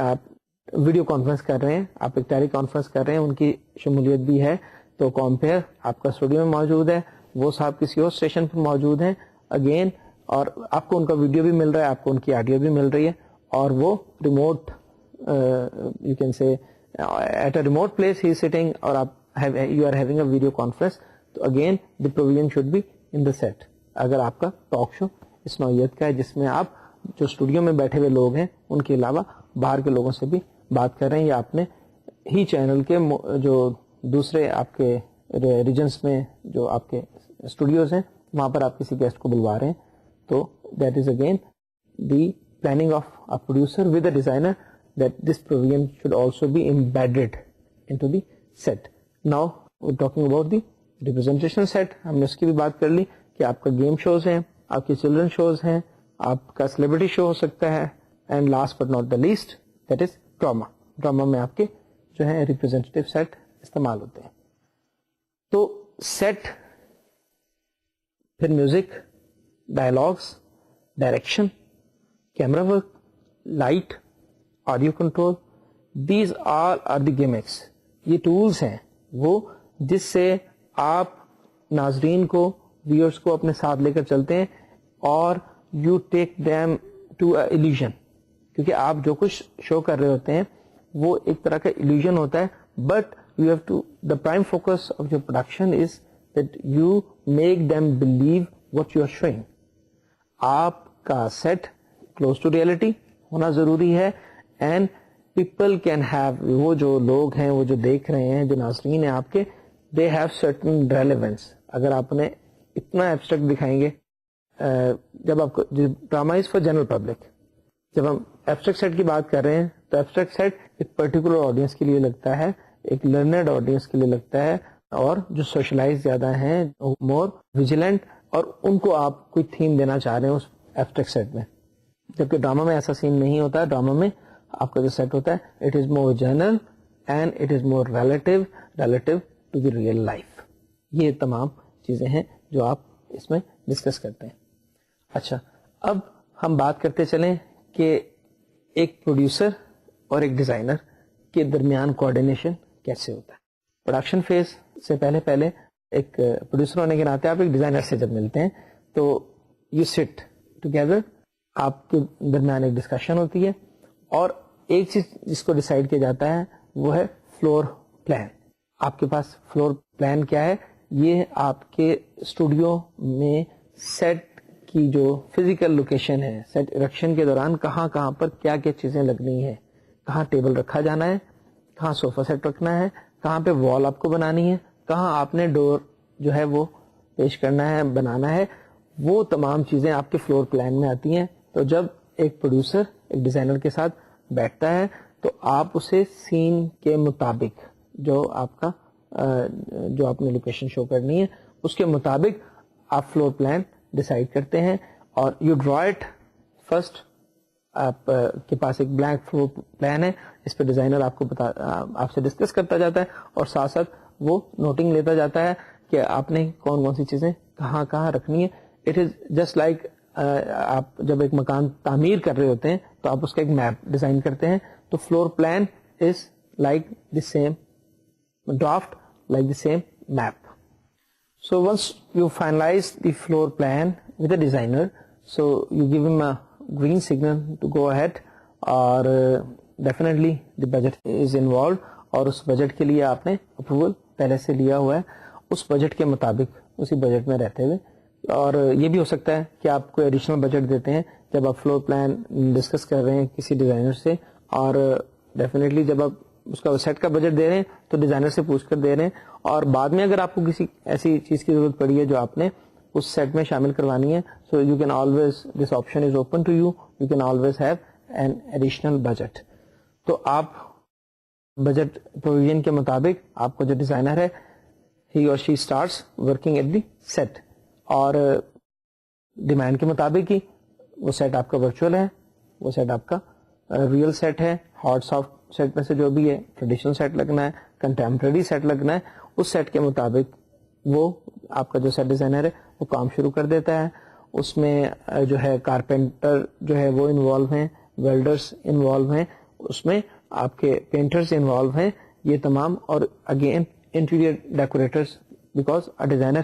آپ ویڈیو کانفرنس کر رہے ہیں, آپ ایک ٹیلی کانفرنس کر رہے ہیں, ان کی شمولیت بھی ہے, تو کمپیئر آپ کا اسٹوڈیو میں موجود ہے, وہ صاحب کسی اور اسٹیشن پہ موجود ہیں اگین, اور آپ کو ان کا ویڈیو بھی مل رہا ہے, آپ کو ان کی آڈیو بھی مل رہی ہے, اور وہ remote you can say at a remote place he sitting, اور آپ you are having a video conference, تو again the provision should be in the set. اگر آپ کا ٹاک شو اس نوعیت کا ہے جس میں آپ جو اسٹوڈیو میں بیٹھے ہوئے لوگ ہیں ان کے علاوہ باہر کے لوگوں سے بھی بات کر رہے ہیں, یا آپ نے ہی چینل کے جو دوسرے آپ کے ریجنس میں جو آپ کے اسٹوڈیوز ہیں وہاں پر آپ کسی گیسٹ کو بلوا رہے ہیں, تو that is again the planning of a producer with a designer that this provision should also be embedded into the set. Now we're talking about the representation set. ہم نے اس کی بھی بات کر لی کہ آپ کا گیم شوز ہیں, آپ کی چلڈرن شوز ہیں, آپ کا سیلیبریٹی شو ہو سکتا ہے, and last but not the least that is drama. Drama میں آپ کے جو ہے ریپرزینٹیو سیٹ استعمال ہوتے ہیں. تو سیٹ, پھر music, dialogues, direction, camera work, light, audio control, these all are the gimmicks. یہ ٹولس ہیں وہ جس سے آپ ناظرین کو, ویورس کو اپنے ساتھ لے کر چلتے ہیں, اور you take them to a illusion, کیونکہ آپ جو کچھ شو کر رہے ہوتے ہیں وہ ایک طرح کا ایلیوژن ہوتا ہے, but you have to, the prime focus of your production is that you make them believe what you are showing. آپ کا سیٹ کلوز ٹو ریئلٹی ہونا ضروری ہے, اینڈ پیپل کین ہیو, وہ جو لوگ ہیں, وہ جو دیکھ رہے ہیں, جو ناظرین ہیں آپ کے, دے ہیو سرٹن ریلیونس. اگر آپ نے اتنا ایبسٹریکٹ دکھائیں گے, جب آپ کو drama is for general public, جب ہم ایبسٹریکٹ سیٹ کی بات کر رہے ہیں تو ایبسٹریکٹ سیٹ ایک پرٹیکولر آڈینس کے لیے لگتا ہے, ایک لرنڈ آڈینس کے لیے لگتا ہے, اور جو سوشلائز زیادہ ہیں, مور ویجیلنٹ, اور ان کو آپ کوئی تھیم دینا چاہ رہے ہیں اس ایبسٹریکٹ سیٹ میں. جبکہ ڈراما میں ایسا سین نہیں ہوتا ہے. ڈراما میں آپ کا جو سیٹ ہوتا ہے it is more general and it is more relative to the real life. یہ تمام چیزیں ہیں جو آپ اس میں ڈسکس کرتے ہیں. اچھا, اب ہم بات کرتے چلیں کہ ایک پروڈیوسر اور ایک ڈیزائنر کے درمیان کوآرڈینیشن کیسے ہوتا ہے. پروڈکشن فیز سے پہلے ایک پروڈیوسر ہونے کے ناطے آپ ایک ڈیزائنر سے جب ملتے ہیں تو یو سٹ ٹوگیدر, آپ کے درمیان ایک ڈسکشن ہوتی ہے, اور ایک چیز جس کو ڈیسائیڈ کیا جاتا ہے وہ ہے فلور پلان. آپ کے پاس فلور پلان کیا ہے؟ یہ آپ کے اسٹوڈیو میں سیٹ کی جو فزیکل لوکیشن ہے, سیٹ اریکشن کے دوران کہاں کہاں پر کیا کیا چیزیں لگنی ہے, کہاں ٹیبل رکھا جانا ہے, کہاں صوفہ سیٹ رکھنا ہے, کہاں پہ وال آپ کو بنانی ہے, کہاں آپ نے ڈور جو ہے وہ پیش کرنا ہے, بنانا ہے, وہ تمام چیزیں آپ کے فلور پلان میں آتی ہیں. تو جب ایک پروڈیوسر ایک ڈیزائنر کے ساتھ بیٹھتا ہے تو آپ اسے سین کے مطابق, جو آپ کا جو آپ نے لوکیشن شو کرنی ہے اس کے مطابق آپ فلور پلان ڈیسائیڈ کرتے ہیں, اور یو ڈرا اٹ فرسٹ. آپ کے پاس ایک بلینک فلور پلان ہے, اس پہ ڈیزائنر آپ کو آپ سے ڈسکس کرتا جاتا ہے, اور ساتھ ساتھ وہ نوٹنگ لیتا جاتا ہے کہ آپ نے کون کون سی چیزیں کہاں کہاں رکھنی ہے. اٹ از جسٹ لائک آپ جب ایک مکان تعمیر کر رہے ہوتے ہیں تو آپ اس کا ایک میپ ڈیزائن کرتے ہیں, تو floor plan is like the same draft, like the same map. So once you finalize the floor plan with the designer, so you give him a green signal to go ahead, اور definitely the budget is involved, اور اس budget کے لیے آپ نے approval پہلے سے لیا ہوا ہے, اس بجٹ کے مطابق اسی بجٹ میں رہتے ہوئے. اور یہ بھی ہو سکتا ہے کہ آپ کو ایڈیشنل بجٹ دیتے ہیں جب آپ فلور پلان ڈسکس کر رہے ہیں کسی ڈیزائنر سے, اور ڈیفینیٹلی جب آپ اس کا سیٹ کا بجٹ دے رہے ہیں تو ڈیزائنر سے پوچھ کر دے رہے ہیں, اور بعد میں اگر آپ کو کسی ایسی چیز کی ضرورت پڑی ہے جو آپ نے اس سیٹ میں شامل کروانی ہے, so you can always, this option is open to you, you can always have an additional budget. تو آپ بجٹ پروویژن کے مطابق آپ کا جو ڈیزائنر ہے ہی اور she starts working at the set, اور ڈیمانڈ کے مطابق ہی وہ سیٹ آپ کا ورچوئل ہے, وہ سیٹ آپ کا ریئل سیٹ ہے, ہارڈ سافٹ سیٹ میں سے جو بھی ہے, ٹریڈیشنل سیٹ لگنا ہے, کنٹمپریری سیٹ لگنا ہے, اس سیٹ کے مطابق وہ آپ کا جو سیٹ ڈیزائنر ہے وہ کام شروع کر دیتا ہے. اس میں جو ہے کارپینٹر جو ہے وہ انوالو ہیں, ویلڈرس انوالو ہیں, اس میں آپ کے پینٹرز انوالو ہیں یہ تمام, اور again interior decorators, because a designer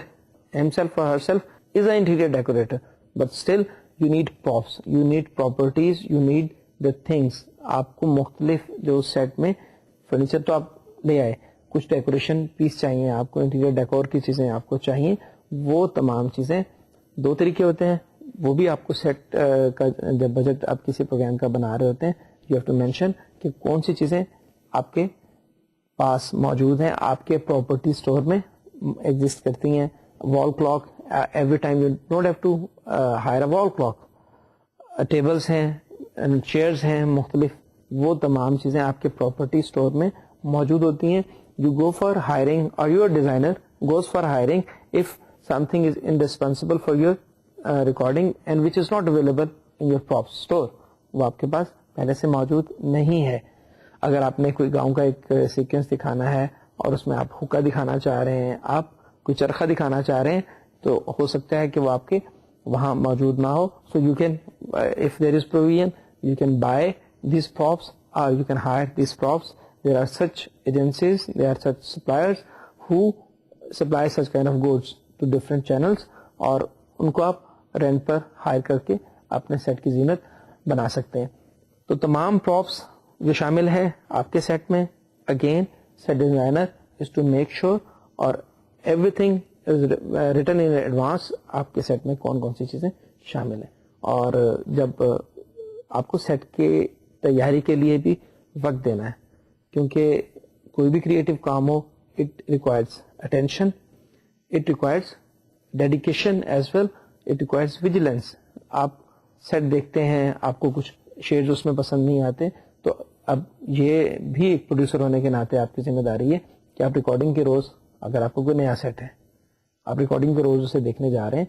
himself or herself is an interior decorator, but still you need props, you need properties, you need the things. آپ کو مختلف جو سیٹ میں فرنیچر تو آپ لے آئے, کچھ ڈیکوریشن پیس چاہیے آپ کو, انٹیریئر ڈیکور کی چیزیں آپ کو چاہیے, وہ تمام چیزیں دو طریقے ہوتے ہیں, وہ بھی آپ کو سیٹ کا جب بجٹ آپ کسی پروگرام کا بنا رہے ہوتے ہیں یو ہیو ٹو مینشن کہ کون سی چیزیں آپ کے پاس موجود ہیں, آپ کے پراپرٹی اسٹور میں ایگزسٹ کرتی ہیں. Wall clock, every time you don't have to hire a wall clock. Tables ہیں, چیئرز ہیں مختلف, وہ تمام چیزیں آپ کے پراپرٹی اسٹور میں موجود ہوتی ہیں. You go for hiring or your designer goes for hiring if something is indispensable for your recording and which is not available in your props store, وہ آپ کے پاس پہلے سے موجود نہیں ہے. اگر آپ نے کوئی گاؤں کا ایک سیکوینس دکھانا ہے اور اس میں آپ حکا دکھانا چاہ رہے ہیں, آپ کوئی چرخہ دکھانا چاہ رہے ہیں, تو ہو سکتا ہے کہ وہ آپ کے وہاں موجود نہ ہو. So you can if there is provision you can buy these props or you can hire these props. There are such agencies, there are such suppliers who supply such kind of goods to different channels, اور ان کو آپ rent پر higher کر کے اپنے set کی زینت بنا سکتے ہیں. تو تمام پراپس جو شامل ہیں آپ کے سیٹ میں, again set designer is to make sure اور everything is written in advance آپ کے سیٹ میں کون کون سی چیزیں شامل ہیں. اور جب آپ کو سیٹ کے تیاری کے لیے بھی وقت دینا ہے, کیونکہ کوئی بھی کریٹو کام ہو, it requires attention, it requires dedication as well, it requires vigilance. آپ سیٹ دیکھتے ہیں, آپ کو کچھ شیڈز اس میں پسند نہیں آتے, تو اب یہ بھی ایک پروڈیوسر ہونے کے ناطے آپ کی ذمہ داری ہے کہ آپ ریکارڈنگ کے روز, اگر آپ کو کوئی نیا سیٹ ہے, آپ ریکارڈنگ کے روز اسے دیکھنے جا رہے ہیں,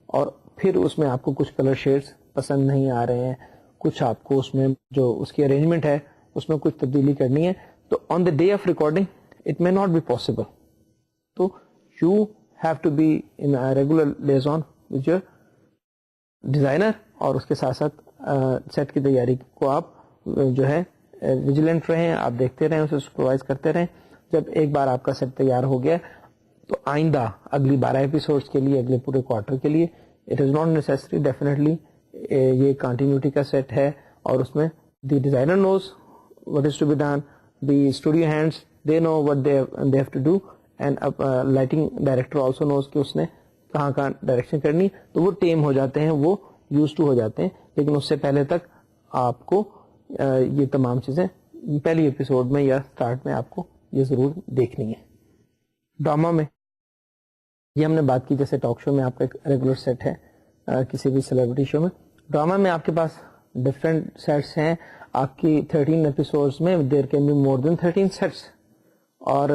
اور پھر اس میں آپ کو کچھ کلر شیڈز پسند نہیں آ رہے ہیں, کچھ آپ کو اس میں جو اس کی ارینجمنٹ ہے اس میں کچھ تبدیلی کرنی ہے, تو on the day of recording it may not be possible. تو you have to be in regular liaison with your designer, اور اس کے ساتھ ساتھ سیٹ کی تیاری کو آپ جو ہے ویجیلنٹ رہیں, آپ دیکھتے رہیں, اسے سپروائز کرتے رہیں. جب ایک بار آپ کا سیٹ تیار ہو گیا تو آئندہ اگلی 12 ایپیسوڈس کے لیے, اگلے پورے کوارٹر کے لیے it is not necessary, definitely یہ کنٹینیوٹی کا سیٹ ہے, اور اس میں the designer knows what is to be done, the studio hands they know what they have to do, and lighting director also knows کہ اس نے کہاں کہاں ڈائریکشن کرنی, تو وہ ٹیم ہو جاتے ہیں, وہ یوز ٹو ہو جاتے ہیں. لیکن اس سے پہلے تک آپ کو یہ تمام چیزیں پہلی ایپیسوڈ میں یا اسٹارٹ میں آپ کو یہ ضرور دیکھنی ہے. ڈراما میں یہ ہم نے بات کی, جیسے ٹاک شو میں آپ کا ایک ریگولر سیٹ ہے, کسی بھی سیلیبریٹی شو میں, ڈراما میں آپ کے پاس ڈفرینٹ سیٹس ہیں. آپ کی 13 ایپیسوڈس میں there can be more than 13 sets, اور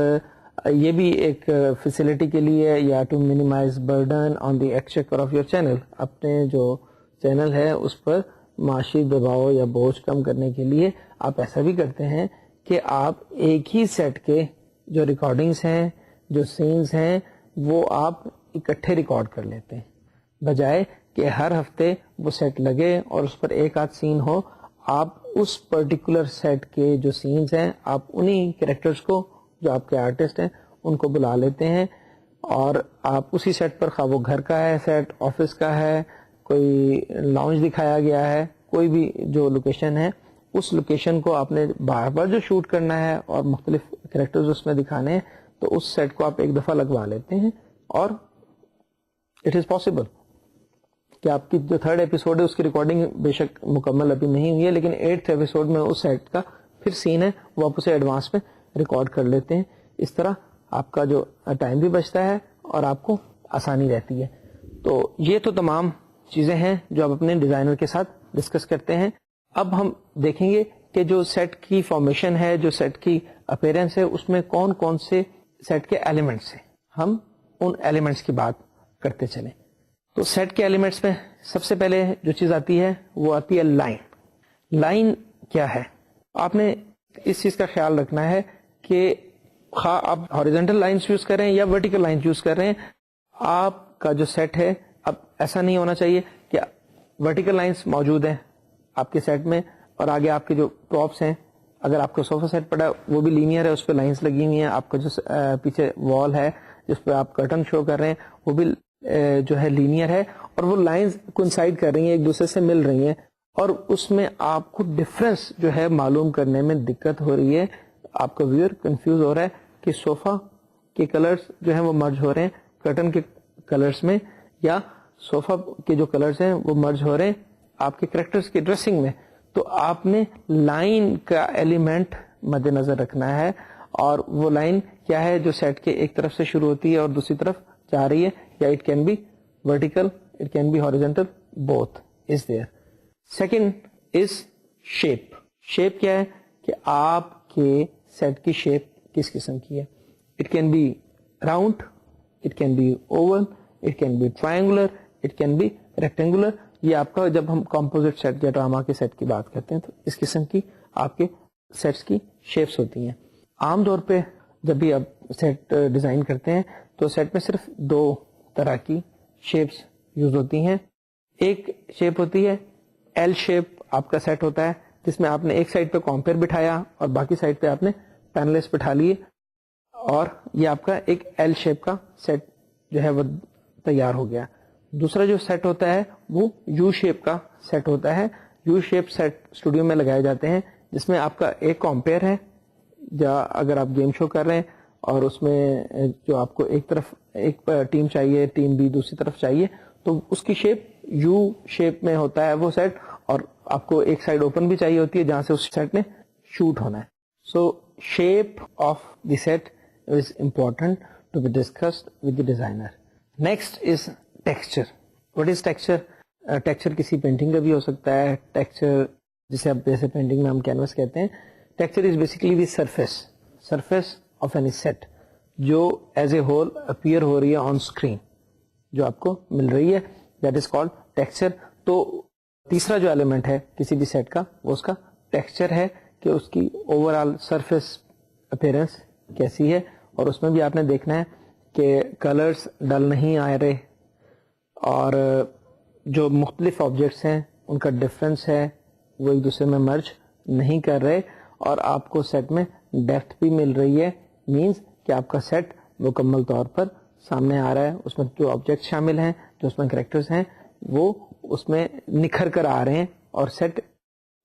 یہ بھی ایک فیسلٹی کے لیے, یا to minimize burden on the exchequer of your channel, اپنے جو چینل ہے اس پر معاشی دباؤ یا بوجھ کم کرنے کے لیے آپ ایسا بھی کرتے ہیں کہ آپ ایک ہی سیٹ کے جو ریکارڈنگز ہیں, جو سینز ہیں, وہ آپ اکٹھے ریکارڈ کر لیتے ہیں, بجائے کہ ہر ہفتے وہ سیٹ لگے اور اس پر ایک آدھ سین ہو. آپ اس پرٹیکولر سیٹ کے جو سینز ہیں آپ انہی کریکٹرز کو جو آپ کے آرٹسٹ ہیں ان کو بلا لیتے ہیں, اور آپ اسی سیٹ پر, خواہ وہ گھر کا ہے سیٹ, آفس کا ہے, کوئی لاؤنج دکھایا گیا ہے, کوئی بھی جو لوکیشن ہے, اس لوکیشن کو آپ نے بار بار جو شوٹ کرنا ہے اور مختلف کریکٹرز اس میں دکھانے ہیں, تو اس سیٹ کو آپ ایک دفعہ لگوا لیتے ہیں, اور اٹ از پاسبل کہ آپ کی جو 3rd ایپیسوڈ ہے اس کی ریکارڈنگ بے شک مکمل ابھی نہیں ہوئی ہے, لیکن 8th ایپیسوڈ میں اس سیٹ کا پھر سین ہے وہ آپ اسے ایڈوانس میں ریکارڈ کر لیتے ہیں. اس طرح آپ کا جو ٹائم بھی بچتا ہے اور آپ کو آسانی رہتی ہے. تو یہ تو تمام چیزیں ہیں جو آپ اپنے ڈیزائنر کے ساتھ ڈسکس کرتے ہیں. اب ہم دیکھیں گے کہ جو سیٹ کی فارمیشن ہے, جو سیٹ کی اپیرنس ہے, اس میں کون کون سے سیٹ کے ایلیمنٹس ہیں. ہم ان ایلیمنٹس کی بات کرتے چلیں. تو سیٹ کے ایلیمنٹس میں سب سے پہلے جو چیز آتی ہے وہ آتی ہے لائن. لائن کیا ہے؟ آپ نے اس چیز کا خیال رکھنا ہے کہ خواہ آپ ہاریزونٹل لائنس یوز کر رہے ہیں یا ورٹیکل لائنس یوز کر رہے ہیں, آپ کا جو سیٹ ہے اب ایسا نہیں ہونا چاہیے کہ ورٹیکل لائنس موجود ہیں آپ کے سیٹ میں, اور آگے آپ کے جو پراپس ہیں اگر آپ کو صوفہ سیٹ پڑا ہے وہ بھی لینئر ہے, اس پہ لائنس لگی ہوئی ہیں. آپ کا جو پیچھے وال ہے جس پہ آپ کرٹن شو کر رہے ہیں وہ بھی جو ہے لینئر ہے, اور وہ لائنز کوئنسائڈ کر رہی ہیں, ایک دوسرے سے مل رہی ہیں, اور اس میں آپ کو ڈفرنس جو ہے معلوم کرنے میں دقت ہو رہی ہے. آپ کا ویور کنفیوز ہو رہا ہے کہ صوفہ کے کلرز جو ہیں وہ مرج ہو رہے ہیں کرٹن کے کلرز میں, یا صوفہ کے جو کلرز ہیں وہ مرج ہو رہے ہیں آپ کے کریکٹرز کی ڈریسنگ میں. تو آپ نے لائن کا ایلیمنٹ مد نظر رکھنا ہے, اور وہ لائن کیا ہے جو سیٹ کے ایک طرف سے شروع ہوتی ہے اور دوسری طرف جا رہی ہے, یا it can be vertical, it can be horizontal, both is there. Second is shape. Shape کیا ہے کہ آپ کے سیٹ کی شیپ کس قسم کی ہے. It can be round, it can be oval, it can be triangular, it can be rectangular. یہ آپ کا جب ہم کمپوزٹ سیٹ یا ڈراما کے سیٹ کی بات کرتے ہیں تو اس قسم کی آپ کے سیٹس کی شیپس ہوتی ہیں. عام طور پہ جب بھی آپ سیٹ ڈیزائن کرتے ہیں تو سیٹ میں صرف 2 طرح کی شیپس یوز ہوتی ہیں. ایک شیپ ہوتی ہے ایل شیپ. آپ کا سیٹ ہوتا ہے جس میں آپ نے ایک سائڈ پہ کمپیئر بٹھایا اور باقی سائڈ پہ آپ نے پینلس بٹھا لیے, اور یہ آپ کا ایک ایل شیپ کا سیٹ جو ہے وہ تیار ہو گیا. دوسرا جو سیٹ ہوتا ہے وہ یو شیپ کا سیٹ ہوتا ہے. یو شیپ سیٹ اسٹوڈیو میں لگائے جاتے ہیں جس میں آپ کا ایک کمپیئر ہے, یا اگر آپ گیم شو کر رہے ہیں اور اس میں جو آپ کو ایک طرف ایک ٹیم چاہیے, ٹیم بی دوسری طرف چاہیے, تو اس کی شیپ یو شیپ میں ہوتا ہے وہ سیٹ, اور آپ کو ایک سائڈ اوپن بھی چاہیے ہوتی ہے جہاں سے اس سیٹ نے شوٹ ہونا ہے. So shape of the set is important to be discussed with the designer. Next is texture. What is texture? Texture کسی پینٹنگ کا بھی ہو سکتا ہے. ٹیکسچر جسے آپ جیسے پینٹنگ میں ہم کینوس کہتے ہیں, texture is basically the surface of any set جو ایز اے ہول اپیئر ہو رہی ہے آن اسکرین, جو آپ کو مل رہی ہے, دیٹ از کالڈ ٹیکسچر. تو تیسرا جو ایلیمنٹ ہے کسی بھی سیٹ کا وہ اس کا ٹیکسچر ہے, کہ اس کی اوور آل سرفیس اپیئرنس کیسی ہے, اور اس میں بھی آپ نے دیکھنا ہے کہ کلرز ڈل نہیں آ رہے, اور جو مختلف آبجیکٹس ہیں ان کا ڈفرینس ہے وہ ایک دوسرے میں مرج نہیں کر رہے, اور آپ کو سیٹ میں ڈیپتھ بھی مل رہی ہے. مینز کہ آپ کا سیٹ مکمل طور پر سامنے آ رہا ہے, اس میں جو آبجیکٹ شامل ہیں, جو اس میں کریکٹرز ہیں, وہ اس میں نکھر کر آ رہے ہیں, اور set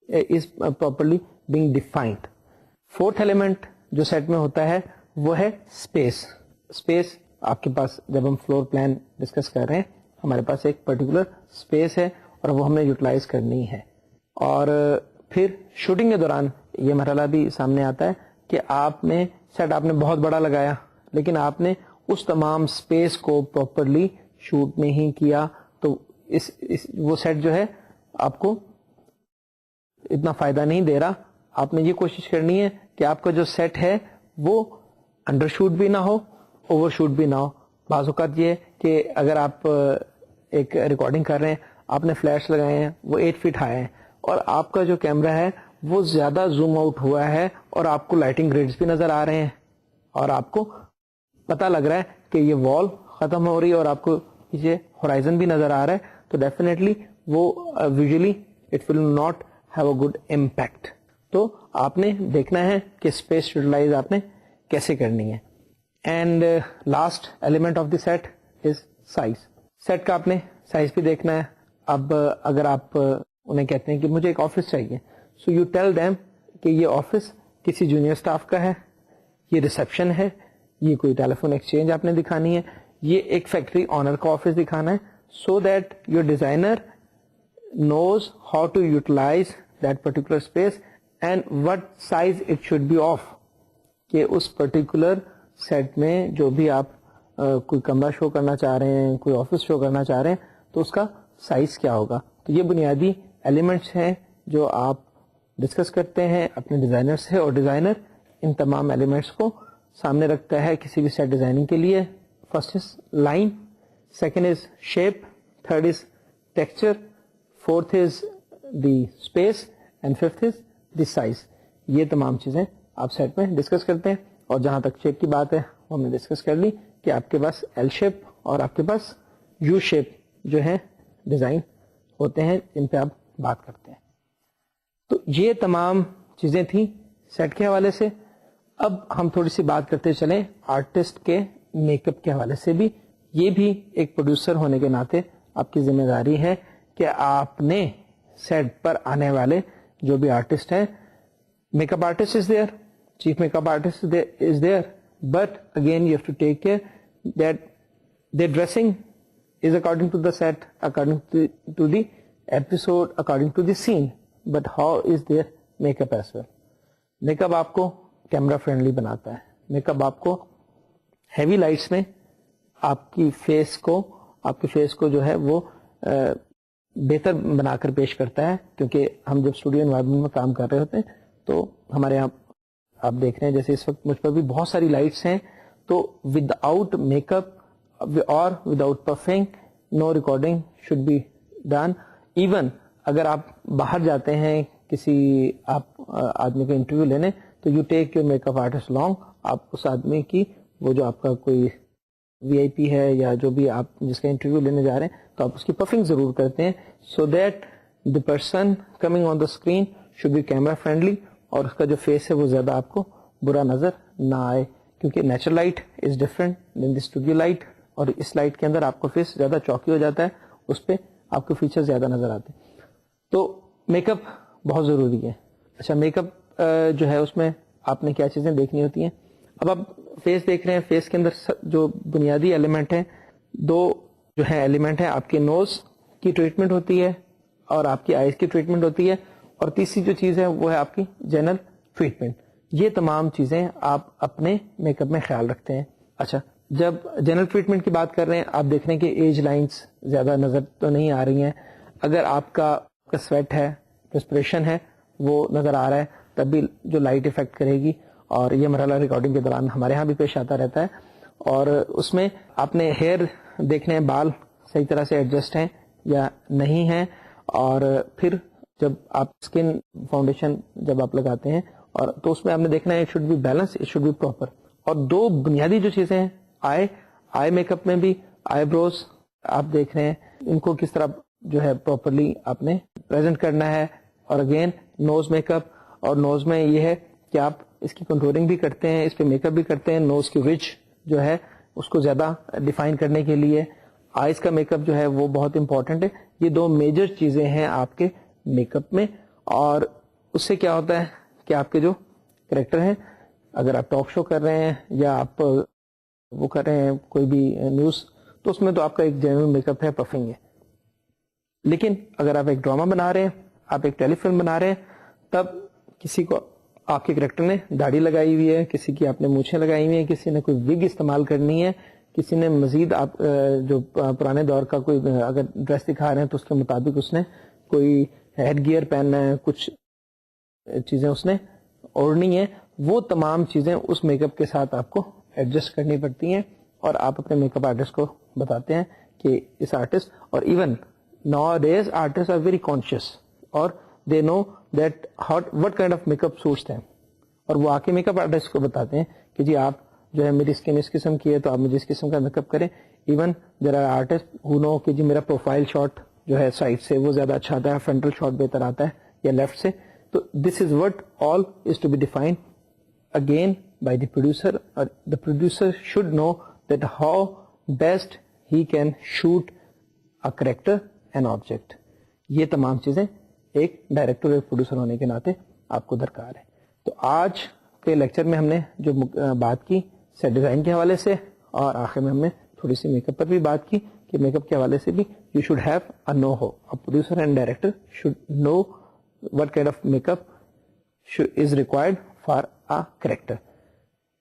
is properly being defined. Fourth element جو سیٹ میں ہوتا ہے وہ ہے اسپیس. اسپیس آپ کے پاس جب ہم فلور پلان ڈسکس کر رہے ہیں ہمارے پاس ایک پرٹیکولر اسپیس ہے اور وہ ہمیں یوٹیلائز کرنی ہے. اور پھر شوٹنگ کے دوران یہ مرحلہ بھی سامنے آتا ہے کہ آپ نے سیٹ آپ نے بہت بڑا لگایا, لیکن آپ نے اس تمام اسپیس کو پراپرلی شوٹ نہیں کیا, تو وہ سیٹ جو ہے آپ کو اتنا فائدہ نہیں دے رہا. آپ نے یہ کوشش کرنی ہے کہ آپ کا جو سیٹ ہے وہ انڈر شوٹ بھی نہ ہو, اوور شوٹ بھی نہ ہو. بعض اوقات یہ کہ اگر آپ ایک ریکارڈنگ کر رہے ہیں, آپ نے فلیش لگائے ہیں, وہ 8 فٹ ہائی ہیں, اور آپ کا جو کیمرہ ہے وہ زیادہ زوم آؤٹ ہوا ہے, اور آپ کو لائٹنگ گریڈز بھی نظر آ رہے ہیں, اور آپ کو پتہ لگ رہا ہے کہ یہ وال ختم ہو رہی ہے اور آپ کو پیچھے ہورائزن بھی نظر آ رہا ہے, تو ڈیفینیٹلی وہ visually it will not have a good impact. تو آپ نے دیکھنا ہے کہ اسپیس یوٹیلائز آپ نے کیسے کرنی ہے. And last element of the set is size. Set کا آپ نے سائز بھی دیکھنا ہے. اب اگر آپ انہیں کہتے ہیں کہ مجھے ایک آفس چاہیے, سو یو ٹیل دیم کہ یہ آفس کسی جونیئر اسٹاف کا ہے, یہ ریسپشن ہے, یہ کوئی ٹیلی فون ایکسچینج آپ نے دکھانی ہے, یہ ایک فیکٹری آنر کا آفس دکھانا ہے, so that your designer knows how to utilize that particular space and what size it should be of, کہ اس پرٹیکولر سیٹ میں جو بھی آپ کوئی کمرہ شو کرنا چاہ رہے ہیں, کوئی آفس شو کرنا چاہ رہے ہیں, تو اس کا سائز کیا ہوگا. تو یہ بنیادی ایلیمنٹس ہیں جو آپ ڈسکس کرتے ہیں اپنے ڈیزائنر سے, اور ڈیزائنر ان تمام ایلیمنٹس کو سامنے رکھتا ہے کسی بھی سیٹ ڈیزائننگ کے لیے. First is line, second is shape, third is texture, fourth is the space, and fifth is the size. یہ تمام چیزیں آپ سیٹ میں ڈسکس کرتے ہیں. اور جہاں تک شیپ کی بات ہے وہ ہم نے ڈسکس کر لی کہ آپ کے پاس ایل شیپ اور آپ کے پاس یو شیپ جو ہے ڈیزائن ہوتے ہیں جن پہ آپ بات کرتے ہیں. تو یہ تمام چیزیں تھیں سیٹ کے حوالے سے. اب ہم تھوڑی سی بات کرتے چلیں آرٹسٹ کے میک اپ کے حوالے سے بھی. یہ بھی ایک پروڈیوسر ہونے کے ناطے آپ کی ذمہ داری ہے کہ آپ نے سیٹ پر آنے والے جو بھی آرٹسٹ ہیں, make up artist is there, chief make up artist is there, but again you have to take care that their dressing is according to the set, according to the episode, according to the scene, but how is their makeup as well. Make up آپ کو camera friendly بناتا ہے. Make up آپ کو heavy lights میں آپ کی face کو جو ہے وہ بہتر بنا کر پیش کرتا ہے, کیونکہ ہم جب اسٹوڈیو انوائرمنٹ میں کام کر رہے ہوتے ہیں تو ہمارے یہاں آپ دیکھ رہے ہیں جیسے اس وقت مجھ پر بھی بہت ساری لائٹس ہیں, تو ود آؤٹ میک اپ اور without puffing no recording should be done. Even اگر آپ باہر جاتے ہیں کسی آپ آدمی کا انٹرویو لینے تو you take your make up artist long. آپ اس آدمی کی وہ جو آپ کا کوئی وی آئی پی ہے یا جو بھی آپ جس کا انٹرویو لینے جا رہے ہیں تو آپ اس کی پفنگ ضرور کرتے ہیں, so that the person coming on the screen should be camera friendly, اور اس کا جو فیس ہے وہ زیادہ آپ کو برا نظر نہ آئے, کیونکہ natural light is different than the studio light, اور اس لائٹ کے اندر آپ کو فیس زیادہ چوکی ہو جاتا ہے, اس پہ آپ کو فیچر زیادہ نظر آتے ہیں. تو میک اپ بہت ضروری ہے. اچھا, میک اپ جو ہے اس میں آپ نے کیا چیزیں دیکھنی ہوتی ہیں. اب آپ فیس دیکھ رہے ہیں, فیس کے اندر جو بنیادی ایلیمنٹ ہیں, دو جو ہے ایلیمنٹ ہیں, آپ کے نوز کی ٹریٹمنٹ ہوتی ہے اور آپ کی آئیز کی ٹریٹمنٹ ہوتی ہے, اور تیسری جو چیز ہے وہ ہے آپ کی جنرل ٹریٹمنٹ. یہ تمام چیزیں آپ اپنے میک اپ میں خیال رکھتے ہیں. اچھا, جب جنرل ٹریٹمنٹ کی بات کر رہے ہیں آپ دیکھ رہے ہیں کہ ایج لائنز زیادہ نظر تو نہیں آ رہی ہیں. اگر آپ کا سویٹ ہے, ریسپریشن ہے, وہ نظر آ رہا ہے, تب بھی جو لائٹ افیکٹ کرے گی, اور یہ مرحلہ ریکارڈنگ کے دوران ہمارے ہاں بھی پیش آتا رہتا ہے. اور اس میں آپ نے ہیئر دیکھنے ہیں, بال صحیح طرح سے ایڈجسٹ ہیں یا نہیں ہیں, اور پھر جب آپ اسکن فاؤنڈیشن جب آپ لگاتے ہیں اور تو اس میں آپ نے دیکھنا ہے it should be balance, it should be proper. اور دو بنیادی جو چیزیں ہیں, آئی میک اپ میں بھی آئی بروز آپ دیکھ رہے ہیں, ان کو کس طرح جو ہے پراپرلی آپ نے پریزنٹ کرنا ہے. اور اگین نوز میک اپ, اور نوز میں یہ ہے کہ آپ اس کی کنٹورنگ بھی کرتے ہیں, اس پہ میک اپ بھی کرتے ہیں. نوز کی رچ جو ہے اس کو زیادہ ڈیفائن کرنے کے لیے آئیز کا میک اپ جو ہے وہ بہت امپورٹنٹ ہے. یہ دو میجر چیزیں ہیں آپ کے میک اپ میں, اور اس سے کیا ہوتا ہے کہ آپ کے جو کریکٹر ہیں, اگر آپ ٹاک شو کر رہے ہیں یا آپ وہ کر رہے ہیں کوئی بھی نیوز, تو اس میں تو آپ کا ایک جنرل میک اپ ہے, پفنگ ہے. لیکن اگر آپ ایک ڈرامہ بنا رہے ہیں, آپ ایک ٹیلی فلم بنا رہے ہیں, تب کسی کو آپ کے کریکٹر نے داڑھی لگائی ہوئی ہے, کسی کی آپ نے مونچھیں لگائی ہوئی ہیں, کسی نے کوئی وگ استعمال کرنی ہے, کسی نے مزید آپ جو پرانے دور کا کوئی اگر ڈریس دکھا رہے ہیں تو اس کے مطابق اس نے کوئی ہیڈ گیئر پہننا ہے, کچھ چیزیں اس نے اوڑھنی ہے. وہ تمام چیزیں اس میک اپ کے ساتھ آپ کو ایڈجسٹ کرنی پڑتی ہیں, اور آپ اپنے میک اپ آرٹسٹ کو بتاتے ہیں کہ اس آرٹسٹ, اور even nowadays artist are very conscious, اور they know that what kind of make up suits them, اور وہ آ کے میک اپ آرٹسٹ کو بتاتے ہیں کہ جی آپ جو ہے میری اسکن اس قسم کی ہے تو آپ مجھے اس قسم کا میک اپ کریں. ایون دیر آر آرٹسٹ ہو نو کہ جی میرا پروفائل شاٹ جو ہے سائڈ سے وہ زیادہ اچھا آتا ہے, فرنٹل شاٹ بہتر آتا ہے یا لیفٹ سے. تو this is what all is to be defined again by the producer, or the producer should know that how best he can shoot a character and object. یہ تمام چیزیں ایک ڈائریکٹر اور پروڈیوسر ہونے کے ناطے آپ کو درکار ہے. تو آج کے لیکچر میں ہم نے جو بات کی سیٹ ڈیزائن کے حوالے سے, اور آخر میں ہم نے تھوڑی سی میک اپ پر بھی بات کی کہ میک اپ کے حوالے سے بھی you should have a know how, a producer and director should know what kind of makeup is required for a character.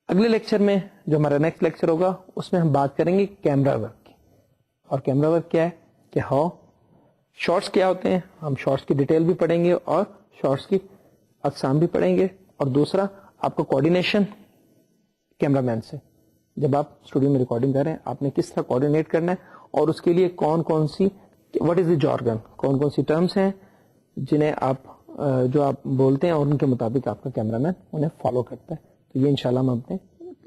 اگلے لیکچر میں جو ہمارا نیکسٹ لیکچر ہوگا اس میں ہم بات کریں گے کیمرہ ورک کی. اور کیمرہ ورک کیا ہے کہ ہاؤ شارٹس کیا ہوتے ہیں, ہم شارٹس کی ڈیٹیل بھی پڑھیں گے اور شارٹس کی اقسام بھی پڑھیں گے. اور دوسرا آپ کو کوآرڈینیشن کیمرہ مین سے, جب آپ اسٹوڈیو میں ریکارڈنگ کر رہے ہیں آپ نے کس طرح کوآرڈینیٹ کرنا ہے, اور اس کے لیے کون کون see what is the jargon, کون کون سی ٹرمس ہیں جنہیں آپ جو آپ بولتے ہیں اور ان کے مطابق آپ کا کیمرہ مین انہیں فالو کرتا ہے. تو یہ انشاءاللہ ہم اپنے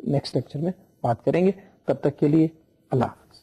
نیکسٹ لیکچر میں بات کریں گے. تب تک کے لیے اللہ حافظ.